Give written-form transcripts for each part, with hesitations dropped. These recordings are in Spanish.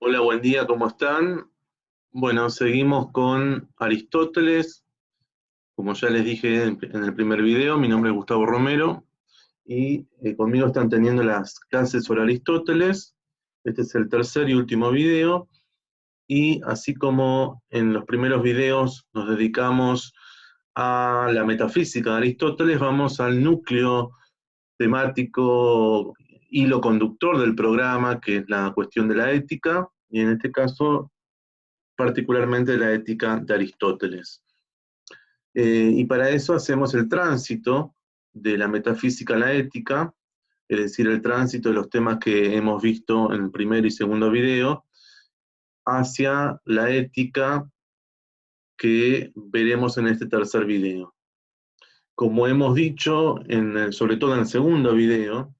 Hola, buen día, ¿cómo están? Bueno, seguimos con Aristóteles. Como ya les dije en el primer video, mi nombre es Gustavo Romero y conmigo están teniendo las clases sobre Aristóteles. Este es el tercer y último video y así como en los primeros videos nos dedicamos a la metafísica de Aristóteles, vamos al núcleo temático, hilo conductor del programa, que es la cuestión de la ética, y en este caso particularmente la ética de Aristóteles. Y para eso hacemos el tránsito de la metafísica a la ética, es decir, el tránsito de los temas que hemos visto en el primer y segundo video, hacia la ética que veremos en este tercer video. Como hemos dicho, sobre todo en el segundo video,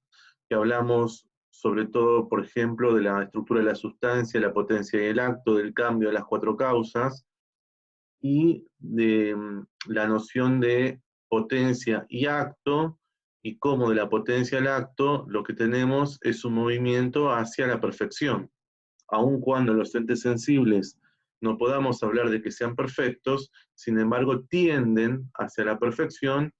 que hablamos sobre todo, por ejemplo, de la estructura de la sustancia, la potencia y el acto, del cambio de las cuatro causas, y de la noción de potencia y acto, y cómo de la potencia al acto lo que tenemos es un movimiento hacia la perfección. Aun cuando los entes sensibles no podamos hablar de que sean perfectos, sin embargo tienden hacia la perfección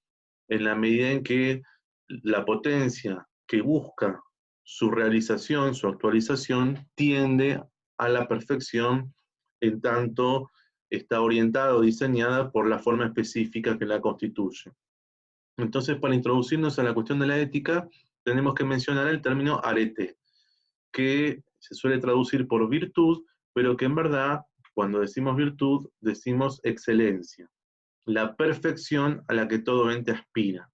en la medida en que la potencia que busca su realización, su actualización, tiende a la perfección en tanto está orientada o diseñada por la forma específica que la constituye. Entonces, para introducirnos a la cuestión de la ética, tenemos que mencionar el término arete, que se suele traducir por virtud, pero que en verdad, cuando decimos virtud, decimos excelencia, la perfección a la que todo ente aspira.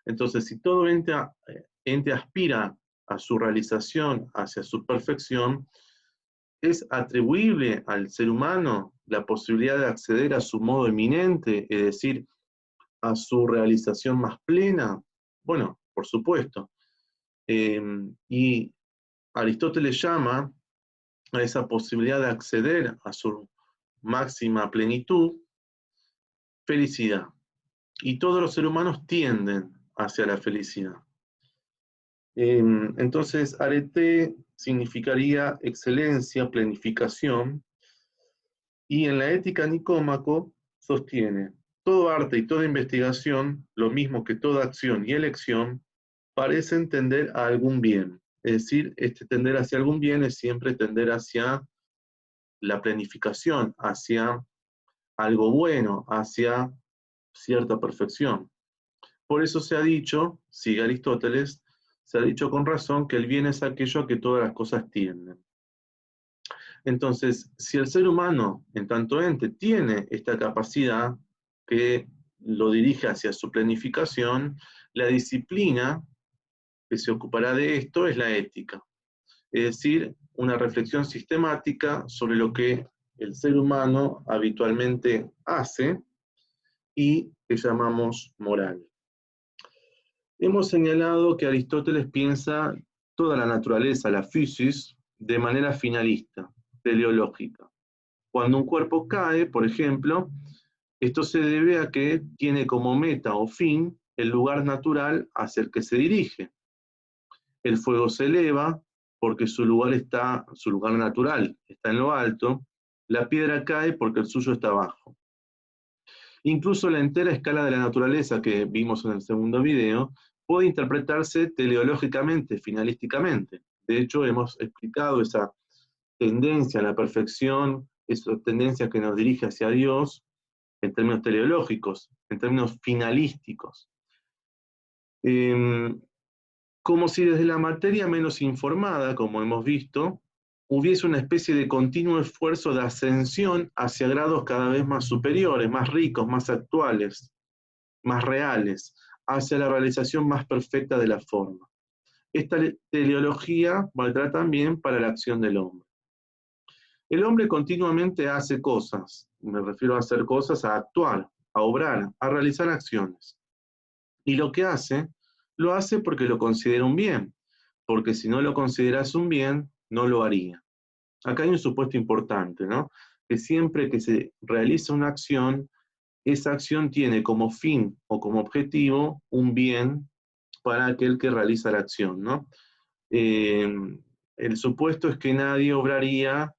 Entonces, si todo ente aspira a su realización, hacia su perfección, es atribuible al ser humano la posibilidad de acceder a su modo eminente, es decir, a su realización más plena. Bueno, por supuesto. Y Aristóteles llama a esa posibilidad de acceder a su máxima plenitud felicidad. Y todos los seres humanos tienden hacia la felicidad. Entonces, arete significaría excelencia, planificación, y en la ética Nicómaco sostiene, todo arte y toda investigación, lo mismo que toda acción y elección, parecen tender a algún bien. Es decir, este tender hacia algún bien es siempre tender hacia la planificación, hacia algo bueno, hacia cierta perfección. Por eso se ha dicho, sigue Aristóteles, se ha dicho con razón que el bien es aquello a que todas las cosas tienden. Entonces, si el ser humano, en tanto ente, tiene esta capacidad que lo dirige hacia su planificación, la disciplina que se ocupará de esto es la ética. Es decir, una reflexión sistemática sobre lo que el ser humano habitualmente hace y que llamamos moral. Hemos señalado que Aristóteles piensa toda la naturaleza, la physis, de manera finalista, teleológica. Cuando un cuerpo cae, por ejemplo, esto se debe a que tiene como meta o fin el lugar natural hacia el que se dirige. El fuego se eleva porque su lugar natural está en lo alto, la piedra cae porque el suyo está abajo. Incluso la entera escala de la naturaleza que vimos en el segundo video puede interpretarse teleológicamente, finalísticamente. De hecho, hemos explicado esa tendencia a la perfección, esa tendencia que nos dirige hacia Dios en términos teleológicos, en términos finalísticos. Como si desde la materia menos informada, como hemos visto, hubiese una especie de continuo esfuerzo de ascensión hacia grados cada vez más superiores, más ricos, más actuales, más reales, hacia la realización más perfecta de la forma. Esta teleología valdrá también para la acción del hombre. El hombre continuamente hace cosas, me refiero a hacer cosas, a actuar, a obrar, a realizar acciones. Y lo que hace, lo hace porque lo considera un bien, porque si no lo consideras un bien, no lo haría. Acá hay un supuesto importante, ¿no? Que siempre que se realiza una acción, esa acción tiene como fin o como objetivo un bien para aquel que realiza la acción, ¿no? el supuesto es que nadie obraría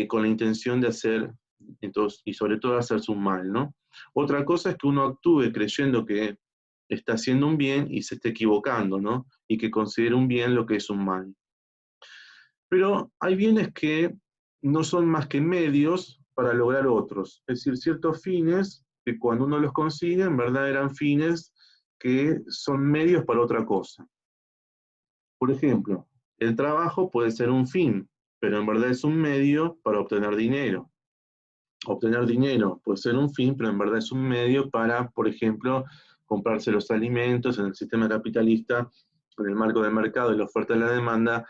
con la intención de hacer, entonces, y sobre todo hacerse un mal, ¿no? Otra cosa es que uno actúe creyendo que está haciendo un bien y se esté equivocando, ¿no? Y que considere un bien lo que es un mal. Pero hay bienes que no son más que medios para lograr otros, es decir, ciertos fines que cuando uno los consigue, en verdad eran fines que son medios para otra cosa. Por ejemplo, el trabajo puede ser un fin, pero en verdad es un medio para obtener dinero. Obtener dinero puede ser un fin, pero en verdad es un medio para, por ejemplo, comprarse los alimentos en el sistema capitalista, en el marco del mercado y la oferta y la demanda,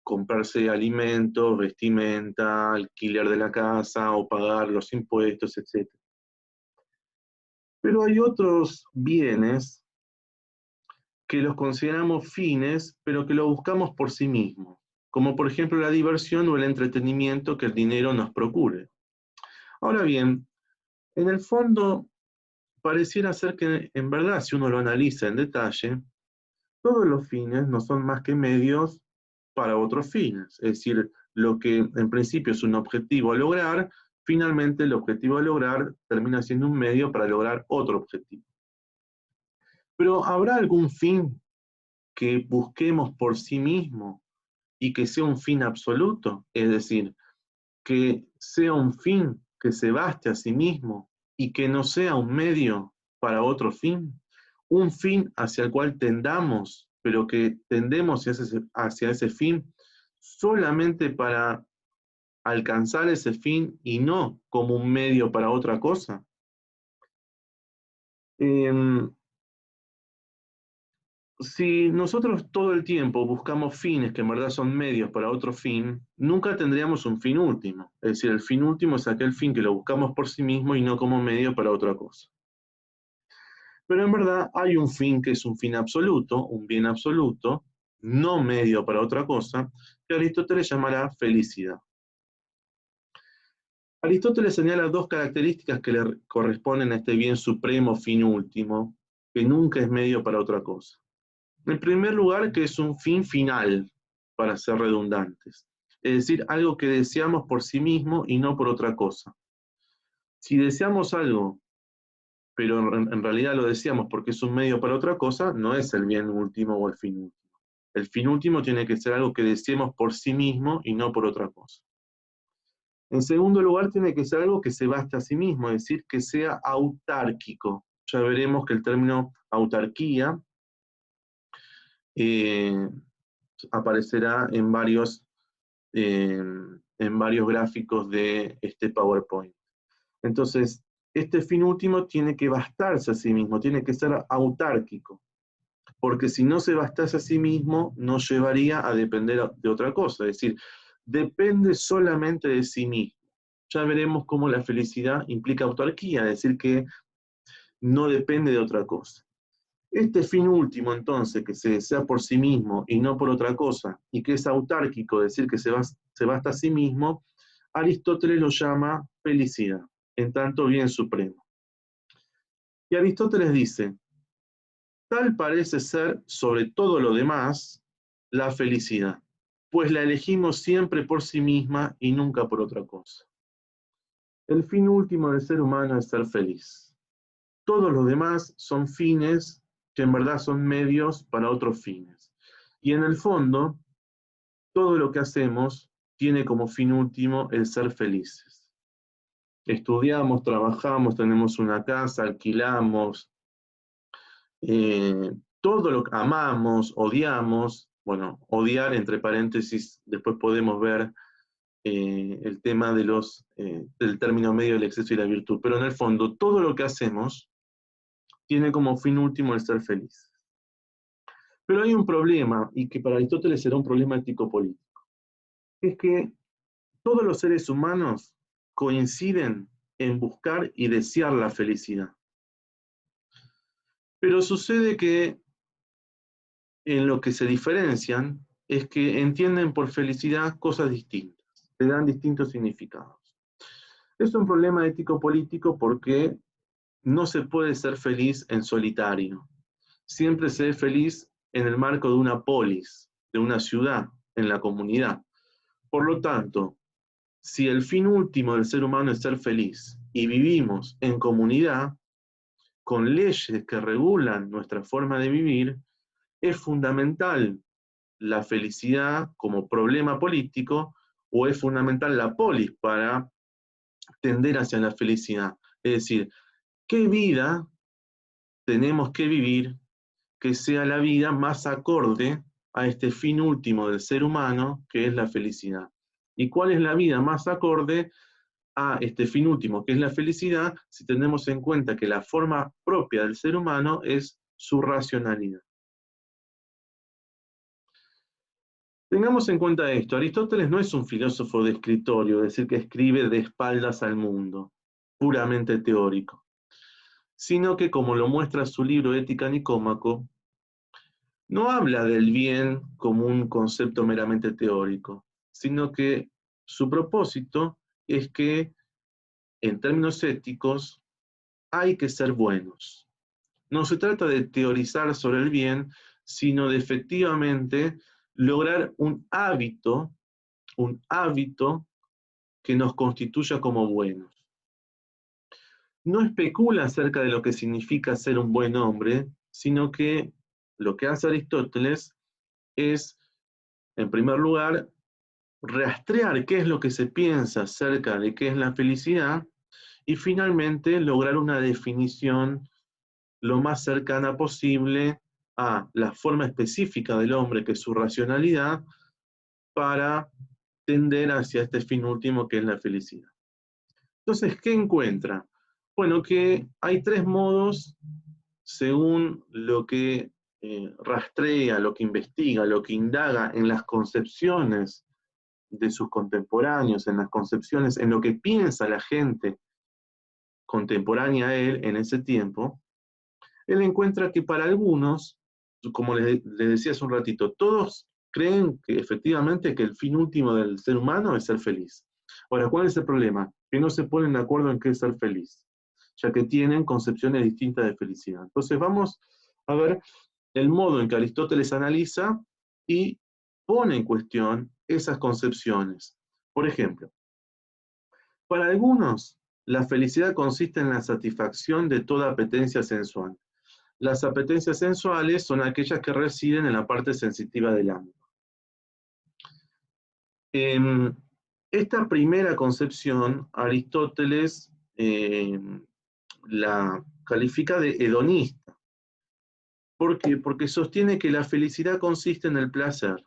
comprarse alimentos, vestimenta, alquiler de la casa o pagar los impuestos, etc. Pero hay otros bienes que los consideramos fines, pero que lo buscamos por sí mismos, como por ejemplo la diversión o el entretenimiento que el dinero nos procure. Ahora bien, en el fondo pareciera ser que en verdad, si uno lo analiza en detalle, todos los fines no son más que medios para otros fines. Es decir, lo que en principio es un objetivo a lograr, finalmente el objetivo a lograr termina siendo un medio para lograr otro objetivo. Pero ¿habrá algún fin que busquemos por sí mismo y que sea un fin absoluto? Es decir, que sea un fin que se baste a sí mismo y que no sea un medio para otro fin, un fin hacia el cual tendamos, pero que tendemos hacia ese fin solamente para alcanzar ese fin y no como un medio para otra cosa. Eh, si nosotros todo el tiempo buscamos fines que en verdad son medios para otro fin, nunca tendríamos un fin último. Es decir, el fin último es aquel fin que lo buscamos por sí mismo y no como medio para otra cosa. Pero en verdad hay un fin que es un fin absoluto, un bien absoluto, no medio para otra cosa, que Aristóteles llamará felicidad. Aristóteles señala dos características que le corresponden a este bien supremo, fin último, que nunca es medio para otra cosa. En primer lugar, que es un fin final, para ser redundantes. Es decir, algo que deseamos por sí mismo y no por otra cosa. Si deseamos algo, pero en realidad lo deseamos porque es un medio para otra cosa, no es el bien último o el fin último. El fin último tiene que ser algo que deseemos por sí mismo y no por otra cosa. En segundo lugar, tiene que ser algo que se baste a sí mismo, es decir, que sea autárquico. Ya veremos que el término autarquía eh, aparecerá en varios gráficos de este PowerPoint. Entonces, este fin último tiene que bastarse a sí mismo, tiene que ser autárquico, porque si no se bastase a sí mismo, nos llevaría a depender de otra cosa, es decir, depende solamente de sí mismo. Ya veremos cómo la felicidad implica autarquía, es decir, que no depende de otra cosa. Este fin último, entonces, que se desea por sí mismo y no por otra cosa, y que es autárquico, es decir, que se basta a sí mismo, Aristóteles lo llama felicidad, en tanto bien supremo. Y Aristóteles dice, tal parece ser, sobre todo lo demás, la felicidad, pues la elegimos siempre por sí misma y nunca por otra cosa. El fin último del ser humano es ser feliz. Todos los demás son fines que en verdad son medios para otros fines. Y en el fondo, todo lo que hacemos tiene como fin último el ser felices. Estudiamos, trabajamos, tenemos una casa, alquilamos, todo lo que amamos, odiamos, bueno, odiar entre paréntesis, después podemos ver el tema del término medio del exceso y la virtud, pero en el fondo todo lo que hacemos tiene como fin último el ser feliz. Pero hay un problema, y que para Aristóteles será un problema ético-político, es que todos los seres humanos coinciden en buscar y desear la felicidad. Pero sucede que en lo que se diferencian es que entienden por felicidad cosas distintas, le dan distintos significados. Es un problema ético-político porque no se puede ser feliz en solitario. Siempre se es feliz en el marco de una polis, de una ciudad. en la comunidad. Por lo tanto, si el fin último del ser humano es ser feliz y vivimos en comunidad, con leyes que regulan nuestra forma de vivir, es fundamental la felicidad como problema político o es fundamental la polis para tender hacia la felicidad. Es decir, ¿qué vida tenemos que vivir que sea la vida más acorde a este fin último del ser humano, que es la felicidad? ¿Y cuál es la vida más acorde a este fin último, que es la felicidad, si tenemos en cuenta que la forma propia del ser humano es su racionalidad? Tengamos en cuenta esto, Aristóteles no es un filósofo de escritorio, es decir, que escribe de espaldas al mundo, puramente teórico, sino que, como lo muestra su libro Ética Nicómaco, no habla del bien como un concepto meramente teórico, sino que su propósito es que, en términos éticos, hay que ser buenos. No se trata de teorizar sobre el bien, sino de efectivamente lograr un hábito que nos constituya como buenos. No especula acerca de lo que significa ser un buen hombre, sino que lo que hace Aristóteles es, en primer lugar, rastrear qué es lo que se piensa acerca de qué es la felicidad y finalmente lograr una definición lo más cercana posible a la forma específica del hombre, que es su racionalidad, para tender hacia este fin último que es la felicidad. Entonces, ¿qué encuentra? Bueno, que hay tres modos, según lo que rastrea, lo que investiga, lo que indaga en las concepciones de sus contemporáneos, en las concepciones, en lo que piensa la gente contemporánea a él en ese tiempo. Él encuentra que para algunos, como les decía hace un ratito, todos creen que efectivamente que el fin último del ser humano es ser feliz. Ahora, ¿cuál es el problema? Que no se ponen de acuerdo en qué es ser feliz, ya que tienen concepciones distintas de felicidad. Entonces vamos a ver el modo en que Aristóteles analiza y pone en cuestión esas concepciones. Por ejemplo, para algunos, la felicidad consiste en la satisfacción de toda apetencia sensual. Las apetencias sensuales son aquellas que residen en la parte sensitiva del ánimo. Esta primera concepción, Aristóteles la califica de hedonista. ¿Por qué? Porque sostiene que la felicidad consiste en el placer.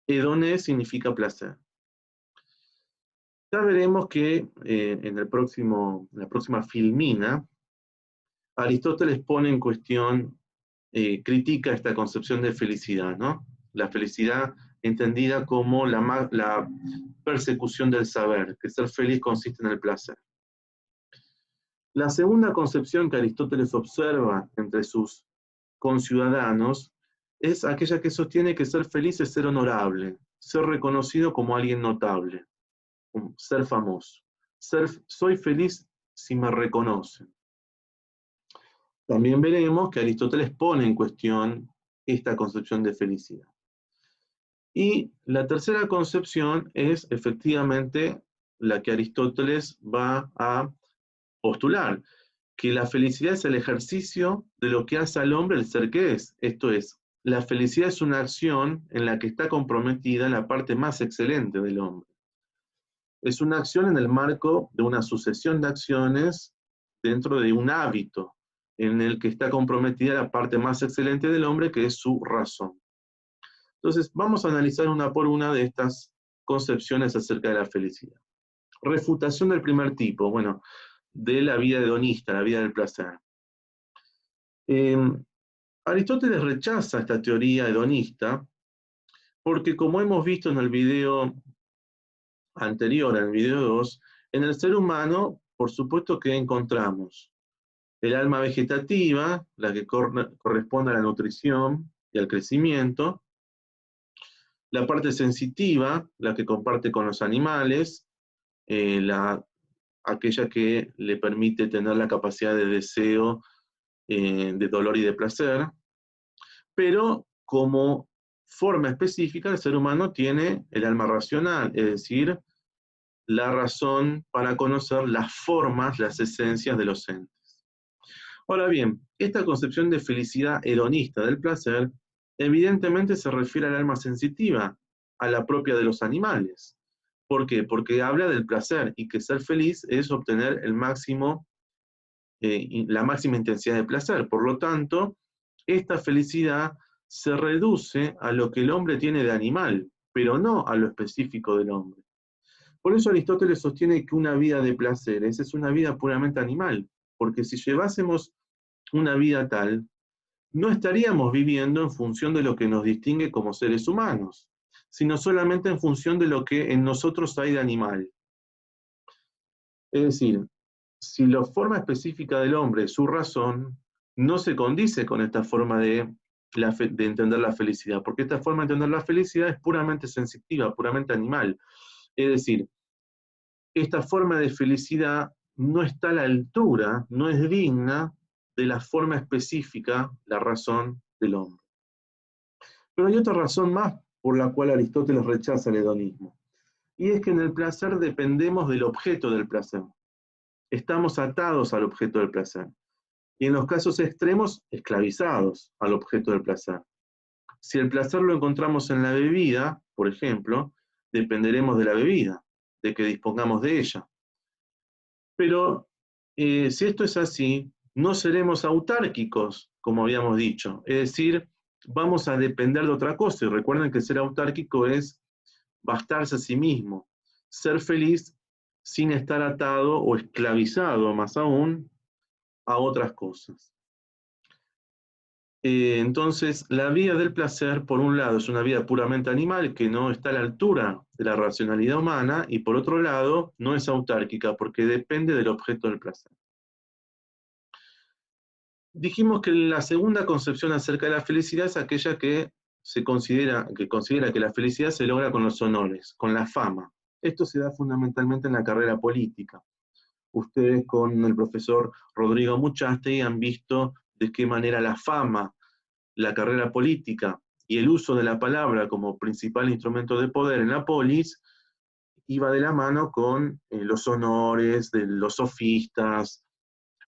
Hedone significa placer. Ya veremos que en la próxima filmina, Aristóteles pone en cuestión, critica esta concepción de felicidad, ¿no? La felicidad entendida como la persecución del saber, que ser feliz consiste en el placer. La segunda concepción que Aristóteles observa entre sus conciudadanos es aquella que sostiene que ser feliz es ser honorable, ser reconocido como alguien notable, ser famoso. Soy feliz si me reconocen. También veremos que Aristóteles pone en cuestión esta concepción de felicidad. Y la tercera concepción es efectivamente la que Aristóteles va a postular, que la felicidad es el ejercicio de lo que hace al hombre el ser que es. Esto es, la felicidad es una acción en la que está comprometida la parte más excelente del hombre. Es una acción en el marco de una sucesión de acciones dentro de un hábito en el que está comprometida la parte más excelente del hombre, que es su razón. Entonces, vamos a analizar una por una de estas concepciones acerca de la felicidad. Refutación del primer tipo, bueno, de la vida hedonista, la vida del placer. Aristóteles rechaza esta teoría hedonista porque, como hemos visto en el video anterior, en el video 2, en el ser humano, por supuesto que encontramos el alma vegetativa, la que corresponde a la nutrición y al crecimiento, la parte sensitiva, la que comparte con los animales, aquella que le permite tener la capacidad de deseo, de dolor y de placer, pero como forma específica, el ser humano tiene el alma racional, es decir, la razón para conocer las formas, las esencias de los entes. Ahora bien, esta concepción de felicidad hedonista del placer evidentemente se refiere al alma sensitiva, a la propia de los animales. ¿Por qué? Porque habla del placer y que ser feliz es obtener el máximo, la máxima intensidad de placer. Por lo tanto, esta felicidad se reduce a lo que el hombre tiene de animal, pero no a lo específico del hombre. Por eso Aristóteles sostiene que una vida de placeres es una vida puramente animal, porque si llevásemos una vida tal, no estaríamos viviendo en función de lo que nos distingue como seres humanos, sino solamente en función de lo que en nosotros hay de animal. Es decir, si la forma específica del hombre, su razón, no se condice con esta forma de entender la felicidad, porque esta forma de entender la felicidad es puramente sensitiva, puramente animal. Es decir, esta forma de felicidad no está a la altura, no es digna de la forma específica, la razón del hombre. Pero hay otra razón más por la cual Aristóteles rechaza el hedonismo, y es que en el placer dependemos del objeto del placer. Estamos atados al objeto del placer, y en los casos extremos, esclavizados al objeto del placer. Si el placer lo encontramos en la bebida, por ejemplo, dependeremos de la bebida, de que dispongamos de ella. Pero si esto es así, no seremos autárquicos, como habíamos dicho. Es decir, vamos a depender de otra cosa. Y recuerden que ser autárquico es bastarse a sí mismo, ser feliz sin estar atado o esclavizado, más aún, a otras cosas. Entonces, la vida del placer, por un lado, es una vida puramente animal que no está a la altura de la racionalidad humana, y por otro lado, no es autárquica porque depende del objeto del placer. Dijimos que la segunda concepción acerca de la felicidad es aquella que considera que la felicidad se logra con los honores, con la fama. Esto se da fundamentalmente en la carrera política. Ustedes con el profesor Rodrigo Muchastegui han visto de qué manera la fama, la carrera política y el uso de la palabra como principal instrumento de poder en la polis iba de la mano con los honores de los sofistas,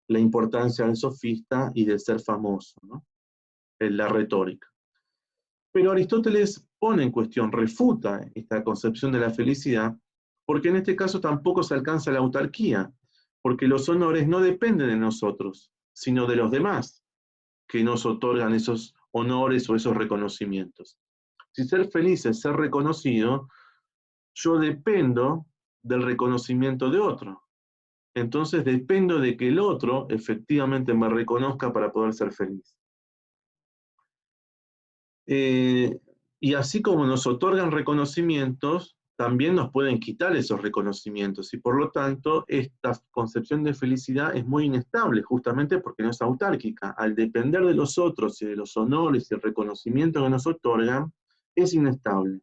la importancia del sofista y de ser famoso, ¿no? En la retórica. Pero Aristóteles pone en cuestión, refuta esta concepción de la felicidad, porque en este caso tampoco se alcanza la autarquía, porque los honores no dependen de nosotros, sino de los demás, que nos otorgan esos honores o esos reconocimientos. Si ser feliz es ser reconocido, yo dependo del reconocimiento de otro. Entonces dependo de que el otro efectivamente me reconozca para poder ser feliz. Y así como nos otorgan reconocimientos, también nos pueden quitar esos reconocimientos, y por lo tanto esta concepción de felicidad es muy inestable, justamente porque no es autárquica. Al depender de los otros y de los honores y el reconocimiento que nos otorgan, es inestable.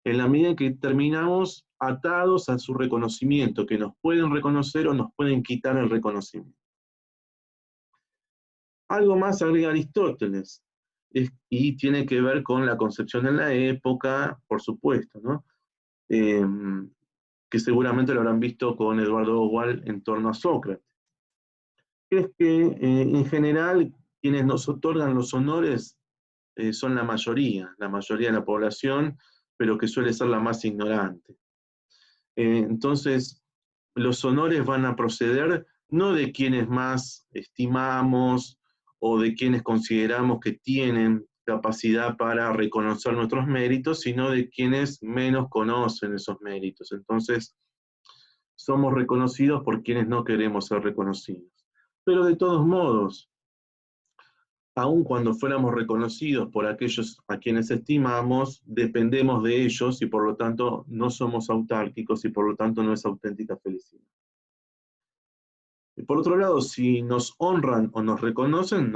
En la medida en que terminamos atados a su reconocimiento, que nos pueden reconocer o nos pueden quitar el reconocimiento. Algo más agrega Aristóteles, y tiene que ver con la concepción en la época, por supuesto, ¿no? Que seguramente lo habrán visto con Eduardo Ogual en torno a Sócrates. Es que en general quienes nos otorgan los honores son la mayoría de la población, pero que suele ser la más ignorante. Entonces, los honores van a proceder no de quienes más estimamos o de quienes consideramos que tienen capacidad para reconocer nuestros méritos, sino de quienes menos conocen esos méritos. Entonces, somos reconocidos por quienes no queremos ser reconocidos. Pero de todos modos, aun cuando fuéramos reconocidos por aquellos a quienes estimamos, dependemos de ellos y por lo tanto no somos autárquicos y por lo tanto no es auténtica felicidad. Y por otro lado, si nos honran o nos reconocen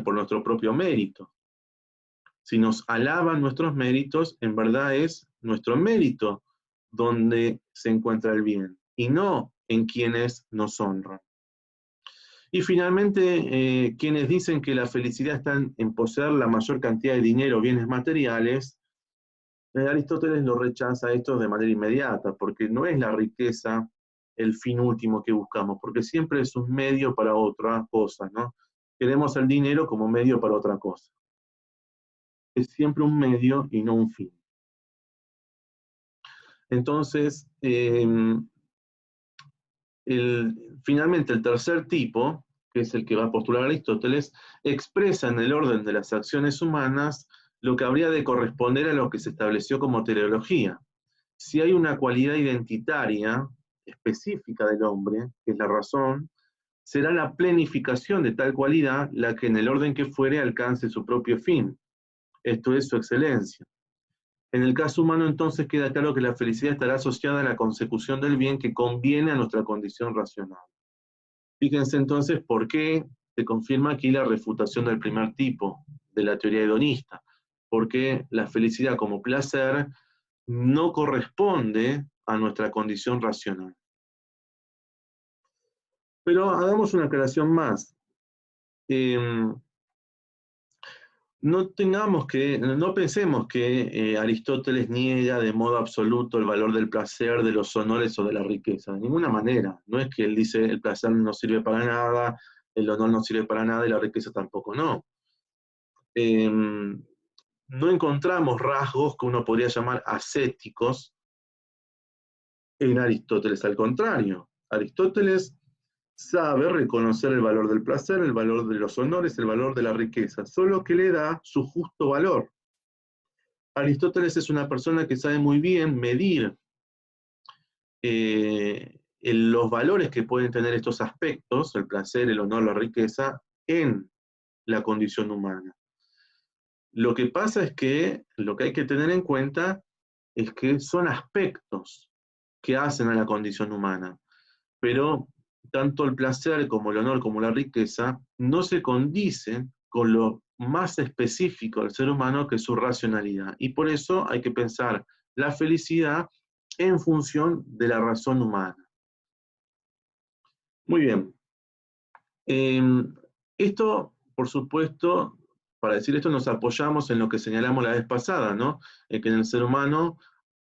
por nuestro propio mérito. Si nos alaban nuestros méritos, en verdad es nuestro mérito donde se encuentra el bien, y no en quienes nos honran. Y finalmente, quienes dicen que la felicidad está en poseer la mayor cantidad de dinero o bienes materiales, Aristóteles lo rechaza esto de manera inmediata, porque no es la riqueza el fin último que buscamos, porque siempre es un medio para otra cosa, ¿no? Queremos el dinero como medio para otra cosa. Es siempre un medio y no un fin. Entonces, finalmente el tercer tipo, que es el que va a postular Aristóteles, expresa en el orden de las acciones humanas lo que habría de corresponder a lo que se estableció como teleología. Si hay una cualidad identitaria específica del hombre, que es la razón, será la plenificación de tal cualidad la que en el orden que fuere alcance su propio fin, esto es su excelencia. En el caso humano entonces queda claro que la felicidad estará asociada a la consecución del bien que conviene a nuestra condición racional. Fíjense entonces por qué se confirma aquí la refutación del primer tipo de la teoría hedonista, porque la felicidad como placer no corresponde a nuestra condición racional. Pero hagamos una aclaración más. No pensemos que Aristóteles niega de modo absoluto el valor del placer, de los honores o de la riqueza. De ninguna manera. No es que él dice el placer no sirve para nada, el honor no sirve para nada y la riqueza tampoco, no. No encontramos rasgos que uno podría llamar ascéticos en Aristóteles. Al contrario, Aristóteles sabe reconocer el valor del placer, el valor de los honores, el valor de la riqueza, solo que le da su justo valor. Aristóteles es una persona que sabe muy bien medir los valores que pueden tener estos aspectos, el placer, el honor, la riqueza, en la condición humana. Lo que pasa es que lo que hay que tener en cuenta es que son aspectos que hacen a la condición humana, pero tanto el placer como el honor como la riqueza no se condicen con lo más específico del ser humano que es su racionalidad. Y por eso hay que pensar la felicidad en función de la razón humana. Muy bien. Esto, por supuesto, para decir esto nos apoyamos en lo que señalamos la vez pasada, ¿no? Que en el ser humano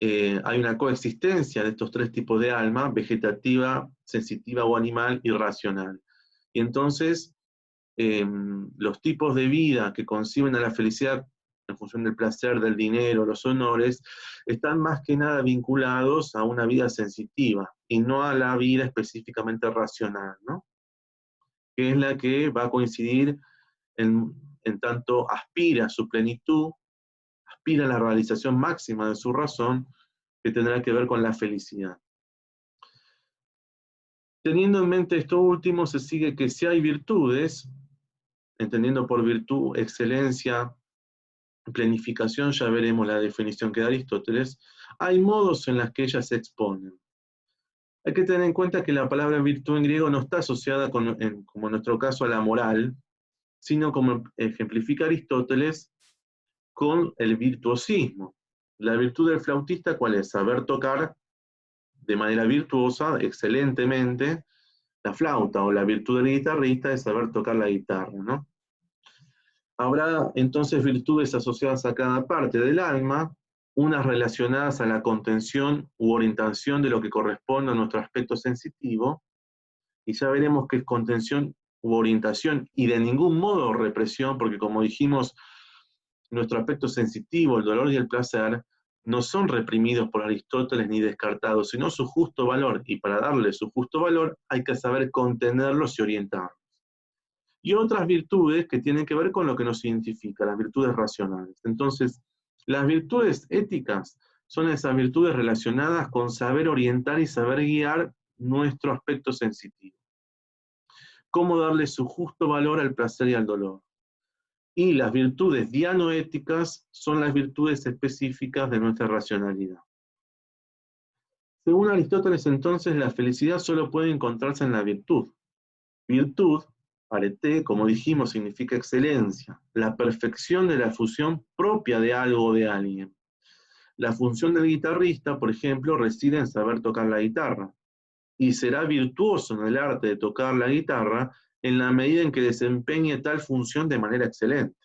hay una coexistencia de estos tres tipos de alma, vegetativa, sensitiva o animal, y racional. Y entonces, los tipos de vida que conciben a la felicidad en función del placer, del dinero, los honores, están más que nada vinculados a una vida sensitiva y no a la vida específicamente racional, ¿no? Que es la que va a coincidir en tanto aspira a su plenitud, aspira a la realización máxima de su razón, que tendrá que ver con la felicidad. Teniendo en mente esto último, se sigue que si hay virtudes, entendiendo por virtud excelencia, planificación, ya veremos la definición que da Aristóteles, hay modos en los que ellas se exponen. Hay que tener en cuenta que la palabra virtud en griego no está asociada, como en nuestro caso, a la moral, sino como ejemplifica Aristóteles, con el virtuosismo. La virtud del flautista, ¿cuál es? Saber tocar de manera virtuosa, excelentemente, la flauta, o la virtud del guitarrista es saber tocar la guitarra, ¿no? Habrá entonces virtudes asociadas a cada parte del alma, unas relacionadas a la contención u orientación de lo que corresponde a nuestro aspecto sensitivo, y ya veremos que es contención u orientación, y de ningún modo represión, porque como dijimos, nuestro aspecto sensitivo, el dolor y el placer, no son reprimidos por Aristóteles ni descartados, sino su justo valor, y para darle su justo valor hay que saber contenerlos y orientarlos. Y otras virtudes que tienen que ver con lo que nos identifica, las virtudes racionales. Entonces, las virtudes éticas son esas virtudes relacionadas con saber orientar y saber guiar nuestro aspecto sensitivo. Cómo darle su justo valor al placer y al dolor. Y las virtudes dianoéticas son las virtudes específicas de nuestra racionalidad. Según Aristóteles, entonces, la felicidad solo puede encontrarse en la virtud. Virtud, arete, como dijimos, significa excelencia, la perfección de la fusión propia de algo o de alguien. La función del guitarrista, por ejemplo, reside en saber tocar la guitarra, y será virtuoso en el arte de tocar la guitarra en la medida en que desempeñe tal función de manera excelente.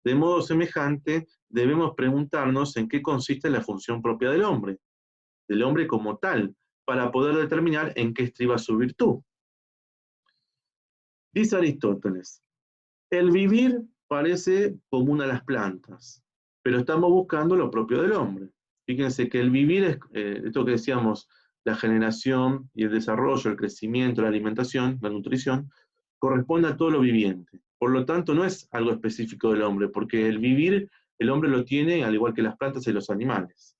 De modo semejante, debemos preguntarnos en qué consiste la función propia del hombre como tal, para poder determinar en qué estriba su virtud. Dice Aristóteles, el vivir parece común a las plantas, pero estamos buscando lo propio del hombre. Fíjense que el vivir es, esto que decíamos, la generación y el desarrollo, el crecimiento, la alimentación, la nutrición, corresponde a todo lo viviente. Por lo tanto, no es algo específico del hombre, porque el vivir, el hombre lo tiene al igual que las plantas y los animales.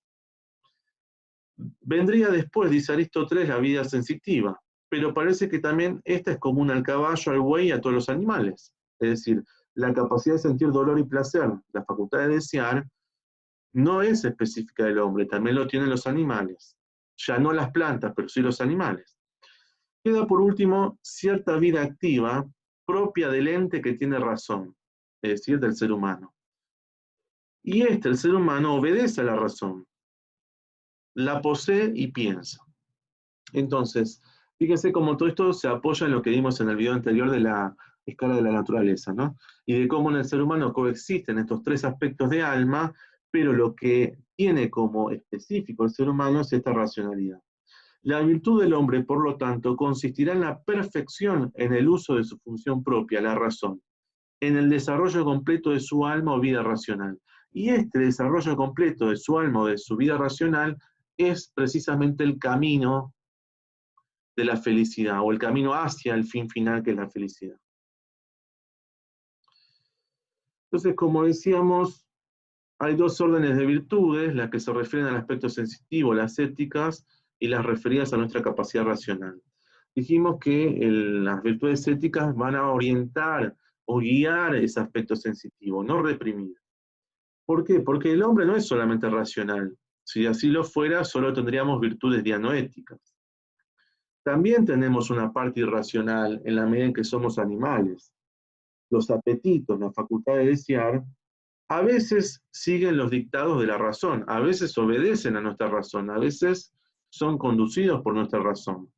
Vendría después, dice Aristóteles, la vida sensitiva, pero parece que también esta es común al caballo, al buey y a todos los animales. Es decir, la capacidad de sentir dolor y placer, la facultad de desear, no es específica del hombre, también lo tienen los animales. Ya no las plantas, pero sí los animales. Queda por último cierta vida activa propia del ente que tiene razón, es decir, del ser humano. Y el ser humano, obedece a la razón, la posee y piensa. Entonces, fíjense cómo todo esto se apoya en lo que vimos en el video anterior de la escala de la naturaleza, ¿no? Y de cómo en el ser humano coexisten estos tres aspectos de alma, pero lo que tiene como específico el ser humano es esta racionalidad. La virtud del hombre, por lo tanto, consistirá en la perfección en el uso de su función propia, la razón, en el desarrollo completo de su alma o vida racional. Y este desarrollo completo de su alma o de su vida racional es precisamente el camino de la felicidad, o el camino hacia el fin final, que es la felicidad. Entonces, como decíamos, hay dos órdenes de virtudes, las que se refieren al aspecto sensitivo, las éticas, y las referidas a nuestra capacidad racional. Dijimos que las virtudes éticas van a orientar o guiar ese aspecto sensitivo, no reprimir. ¿Por qué? Porque el hombre no es solamente racional. Si así lo fuera, solo tendríamos virtudes dianoéticas. También tenemos una parte irracional en la medida en que somos animales. Los apetitos, la facultad de desear, a veces siguen los dictados de la razón, a veces obedecen a nuestra razón, a veces son conducidos por nuestra razón.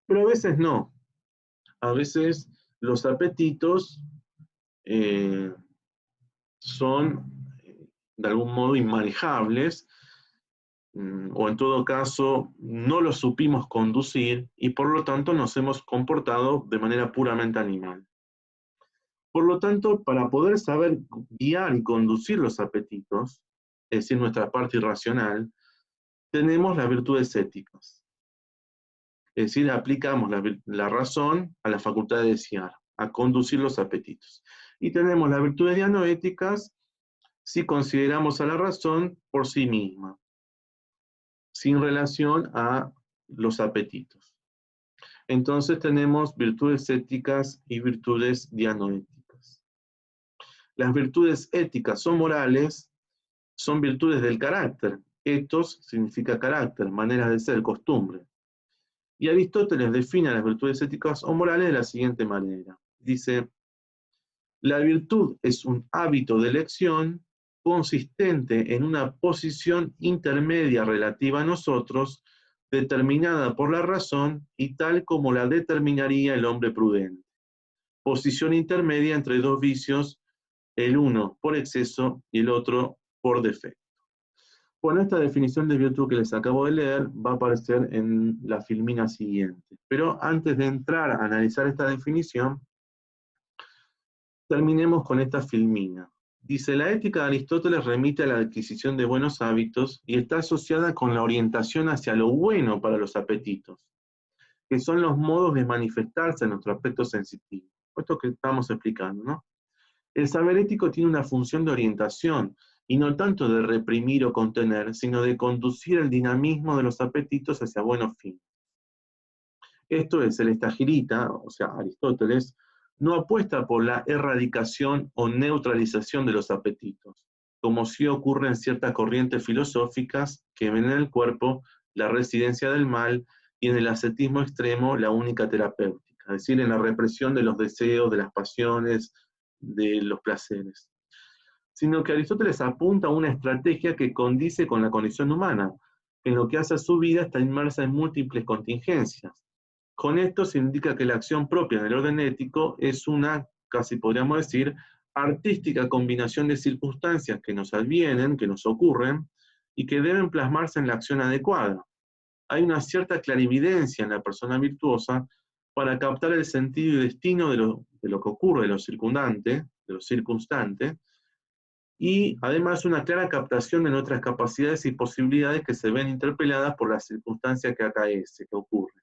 Pero a veces no. A veces los apetitos son de algún modo inmanejables, o en todo caso no los supimos conducir y por lo tanto nos hemos comportado de manera puramente animal. Por lo tanto, para poder saber guiar y conducir los apetitos, es decir, nuestra parte irracional, tenemos las virtudes éticas. Es decir, aplicamos la razón a la facultad de desear, a conducir los apetitos. Y tenemos las virtudes dianoéticas si consideramos a la razón por sí misma, sin relación a los apetitos. Entonces tenemos virtudes éticas y virtudes dianoéticas. Las virtudes éticas o morales son virtudes del carácter. Ethos significa carácter, maneras de ser, costumbre. Y Aristóteles define las virtudes éticas o morales de la siguiente manera. Dice, la virtud es un hábito de elección consistente en una posición intermedia relativa a nosotros, determinada por la razón y tal como la determinaría el hombre prudente. Posición intermedia entre dos vicios, el uno por exceso y el otro por defecto. Bueno, esta definición de virtud que les acabo de leer va a aparecer en la filmina siguiente. Pero antes de entrar a analizar esta definición, terminemos con esta filmina. Dice, la ética de Aristóteles remite a la adquisición de buenos hábitos y está asociada con la orientación hacia lo bueno para los apetitos, que son los modos de manifestarse en nuestro aspecto sensitivo. Esto que estamos explicando, ¿no? El saber ético tiene una función de orientación, y no tanto de reprimir o contener, sino de conducir el dinamismo de los apetitos hacia buenos fines. Esto es, el estagirita, o sea, Aristóteles, no apuesta por la erradicación o neutralización de los apetitos, como sí ocurre en ciertas corrientes filosóficas que ven en el cuerpo la residencia del mal y en el ascetismo extremo la única terapéutica, es decir, en la represión de los deseos, de las pasiones, de los placeres. Sino que Aristóteles apunta a una estrategia que condice con la condición humana, que en lo que hace a su vida está inmersa en múltiples contingencias, Con esto se indica que la acción propia del orden ético es una, casi podríamos decir, artística combinación de circunstancias que nos advienen, que nos ocurren, y que deben plasmarse en la acción adecuada. Hay una cierta clarividencia en la persona virtuosa para captar el sentido y destino de lo que ocurre, de lo circundante, de lo circunstante, y además una clara captación de nuestras capacidades y posibilidades que se ven interpeladas por la circunstancia que acaece, que ocurre.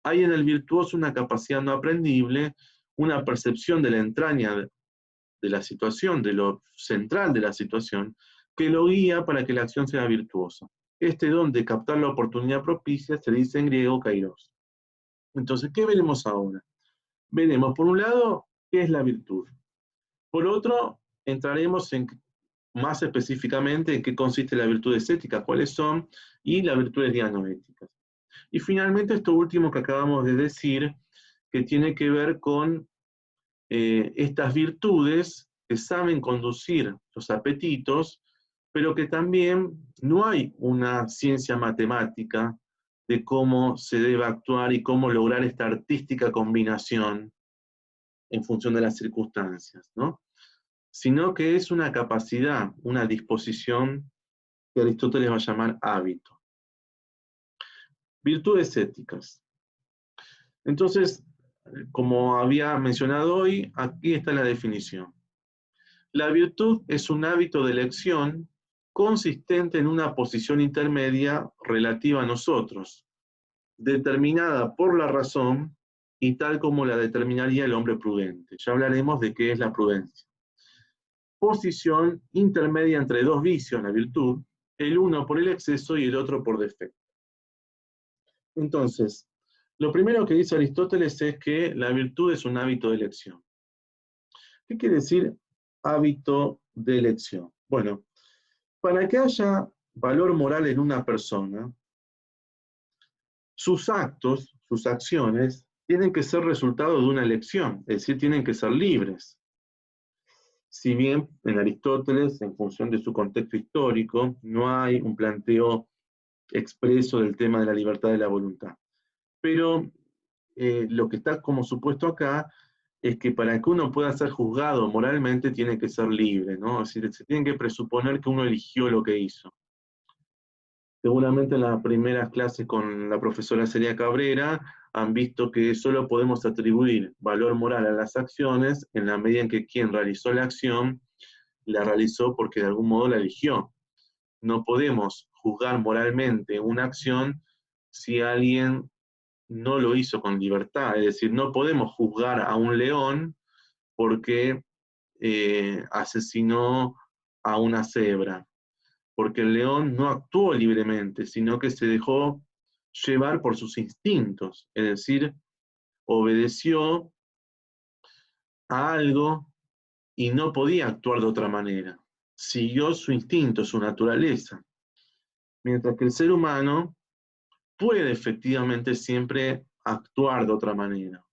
Hay en el virtuoso una capacidad no aprendible, una percepción de la entraña de la situación, de lo central de la situación, que lo guía para que la acción sea virtuosa. Este don de captar la oportunidad propicia se dice en griego kairos. Entonces, ¿qué veremos ahora? Veremos, por un lado, qué es la virtud. Por otro, entraremos más específicamente en qué consiste la virtud ética, cuáles son, y las virtudes dianoéticas. Y finalmente, esto último que acabamos de decir, que tiene que ver con estas virtudes que saben conducir los apetitos, pero que también no hay una ciencia matemática de cómo se debe actuar y cómo lograr esta artística combinación en función de las circunstancias, ¿no? Sino que es una capacidad, una disposición que Aristóteles va a llamar hábito. Virtudes éticas. Entonces, como había mencionado hoy, aquí está la definición. La virtud es un hábito de elección consistente en una posición intermedia relativa a nosotros, determinada por la razón y tal como la determinaría el hombre prudente. Ya hablaremos de qué es la prudencia. Posición intermedia entre dos vicios, la virtud, el uno por el exceso y el otro por defecto. Entonces, lo primero que dice Aristóteles es que la virtud es un hábito de elección. ¿Qué quiere decir hábito de elección? Bueno, para que haya valor moral en una persona, sus actos, sus acciones, tienen que ser resultado de una elección, es decir, tienen que ser libres. Si bien en Aristóteles, en función de su contexto histórico, no hay un planteo expreso del tema de la libertad de la voluntad. Pero lo que está como supuesto acá es que para que uno pueda ser juzgado moralmente tiene que ser libre, ¿no? Es decir, se tiene que presuponer que uno eligió lo que hizo. Seguramente en las primeras clases con la profesora Celia Cabrera han visto que solo podemos atribuir valor moral a las acciones en la medida en que quien realizó la acción la realizó porque de algún modo la eligió. No podemos juzgar moralmente una acción si alguien no lo hizo con libertad. Es decir, no podemos juzgar a un león porque asesinó a una cebra, porque el león no actuó libremente, sino que se dejó llevar por sus instintos, es decir, obedeció a algo y no podía actuar de otra manera. Siguió su instinto, su naturaleza. Mientras que el ser humano puede efectivamente siempre actuar de otra manera.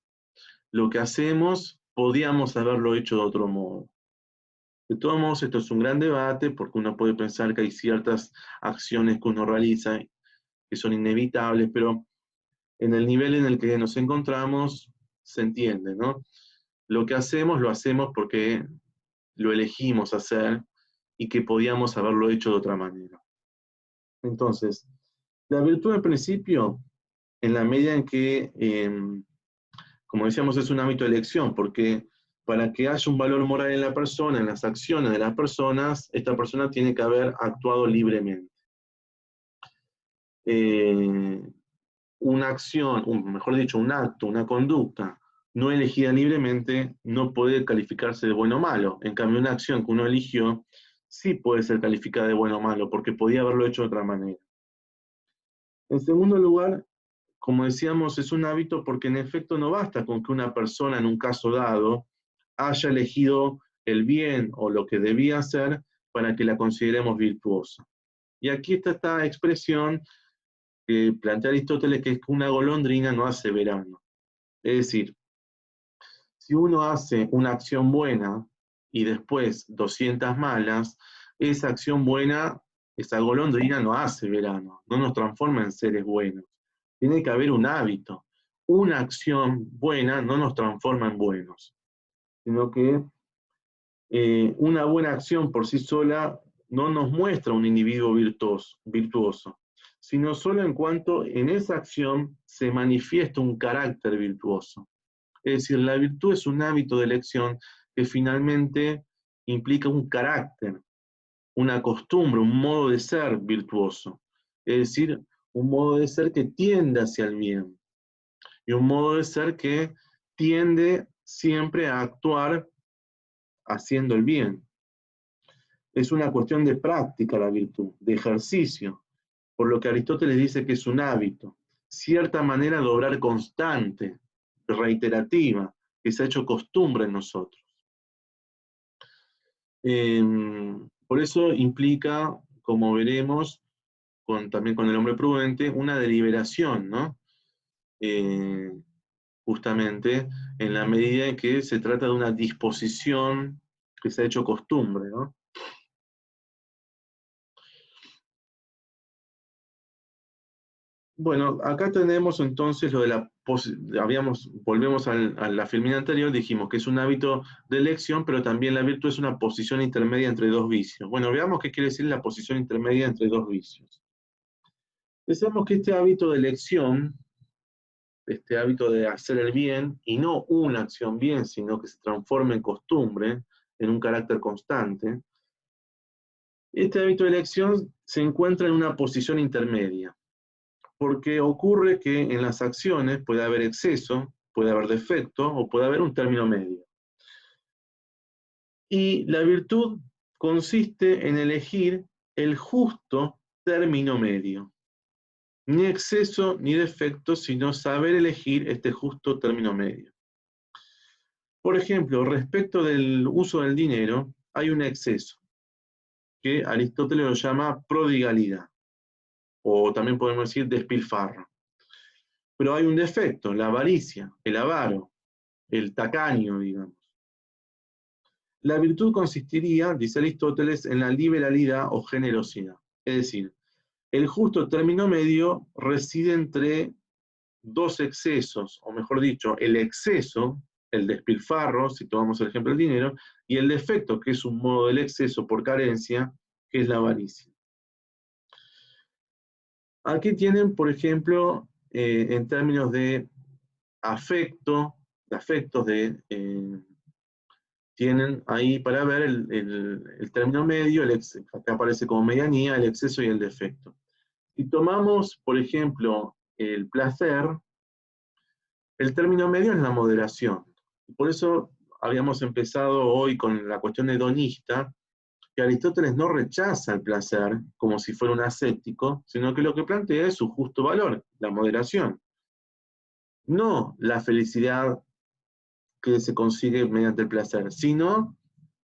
Lo que hacemos, podíamos haberlo hecho de otro modo. De todos modos, esto es un gran debate porque uno puede pensar que hay ciertas acciones que uno realiza que son inevitables, pero en el nivel en el que nos encontramos se entiende, ¿no? Lo que hacemos lo hacemos porque lo elegimos hacer y que podíamos haberlo hecho de otra manera. Entonces, la virtud en principio, en la medida en que, como decíamos, es un hábito de elección, porque para que haya un valor moral en la persona, en las acciones de las personas, esta persona tiene que haber actuado libremente. Una acción, mejor dicho, un acto, una conducta no elegida libremente no puede calificarse de bueno o malo. En cambio, una acción que uno eligió sí puede ser calificada de bueno o malo, porque podía haberlo hecho de otra manera. En segundo lugar, como decíamos, es un hábito porque en efecto no basta con que una persona en un caso dado haya elegido el bien o lo que debía hacer para que la consideremos virtuosa. Y aquí está esta expresión que plantea Aristóteles, que es que una golondrina no hace verano. Es decir, si uno hace una acción buena y después 200 malas, esa acción buena, esa golondrina no hace verano, no nos transforma en seres buenos. Tiene que haber un hábito, una acción buena no nos transforma en buenos, sino que una buena acción por sí sola no nos muestra un individuo virtuoso, sino solo en cuanto en esa acción se manifiesta un carácter virtuoso. Es decir, la virtud es un hábito de elección que finalmente implica un carácter, una costumbre, un modo de ser virtuoso. Es decir, un modo de ser que tiende hacia el bien y un modo de ser que tiende siempre a actuar haciendo el bien. Es una cuestión de práctica la virtud, de ejercicio, por lo que Aristóteles dice que es un hábito, cierta manera de obrar constante, reiterativa, que se ha hecho costumbre en nosotros. Por eso implica, como veremos, también con el hombre prudente, una deliberación, ¿no? Eh, Justamente en la medida en que se trata de una disposición que se ha hecho costumbre, ¿no? Bueno, acá tenemos entonces lo de volvemos a la filmina anterior, dijimos que es un hábito de elección, pero también la virtud es una posición intermedia entre dos vicios. Bueno, veamos qué quiere decir la posición intermedia entre dos vicios. Pensamos que este hábito de elección, este hábito de hacer el bien, y no una acción bien, sino que se transforma en costumbre, en un carácter constante, este hábito de elección se encuentra en una posición intermedia, porque ocurre que en las acciones puede haber exceso, puede haber defecto o puede haber un término medio. Y la virtud consiste en elegir el justo término medio. Ni exceso ni defecto, sino saber elegir este justo término medio. Por ejemplo, respecto del uso del dinero, hay un exceso, que Aristóteles lo llama prodigalidad, o también podemos decir despilfarro. Pero hay un defecto, la avaricia, el avaro, el tacaño, digamos. La virtud consistiría, dice Aristóteles, en la liberalidad o generosidad. Es decir, el justo término medio reside entre dos excesos, o mejor dicho, el exceso, el despilfarro, si tomamos el ejemplo del dinero, y el defecto, que es un modo del exceso por carencia, que es la avaricia. Aquí tienen, por ejemplo, en términos de afecto, de afectos, tienen ahí para ver el término medio, acá aparece como medianía, el exceso y el defecto. Si tomamos, por ejemplo, el placer, el término medio es la moderación. Por eso habíamos empezado hoy con la cuestión hedonista, que Aristóteles no rechaza el placer como si fuera un ascético, sino que lo que plantea es su justo valor, la moderación. No la felicidad que se consigue mediante el placer, sino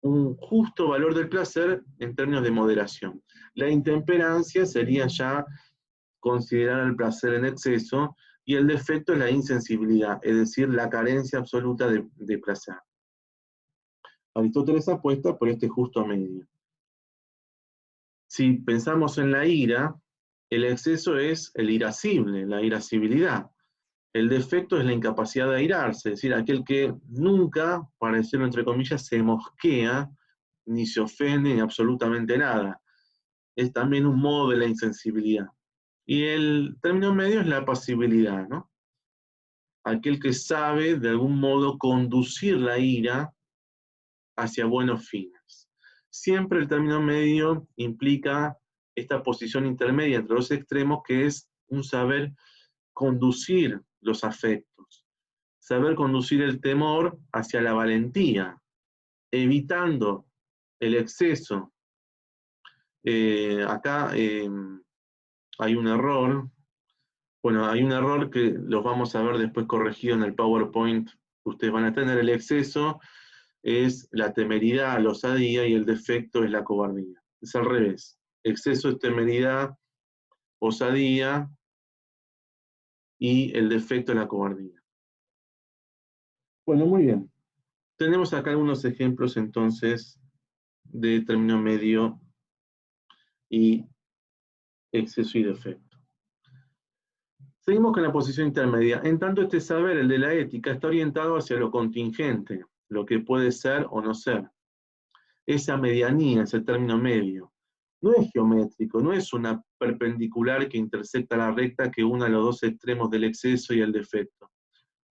un justo valor del placer en términos de moderación. La intemperancia sería ya considerar el placer en exceso y el defecto es la insensibilidad, es decir, la carencia absoluta de placer. Aristóteles apuesta por este justo medio. Si pensamos en la ira, el exceso es el irascible, la irascibilidad. El defecto es la incapacidad de airarse, es decir, aquel que nunca, para decirlo entre comillas, se mosquea, ni se ofende, ni absolutamente nada. Es también un modo de la insensibilidad. Y el término medio es la pasibilidad, ¿no? Aquel que sabe de algún modo conducir la ira hacia buenos fines. Siempre el término medio implica esta posición intermedia entre los extremos, que es un saber conducir los afectos, saber conducir el temor hacia la valentía, evitando el exceso. Acá hay un error. Bueno, hay un error que los vamos a ver después corregido en el PowerPoint que ustedes van a tener. El exceso es la temeridad, la osadía, y el defecto es la cobardía. Es al revés. Exceso es temeridad, osadía, y el defecto es la cobardía. Bueno, muy bien. Tenemos acá algunos ejemplos entonces de término medio y exceso y defecto. Seguimos con la posición intermedia. En tanto, este saber, el de la ética, está orientado hacia lo contingente, lo que puede ser o no ser. Esa medianía, ese término medio. No es geométrico, no es una perpendicular que intersecta la recta que une los dos extremos del exceso y el defecto,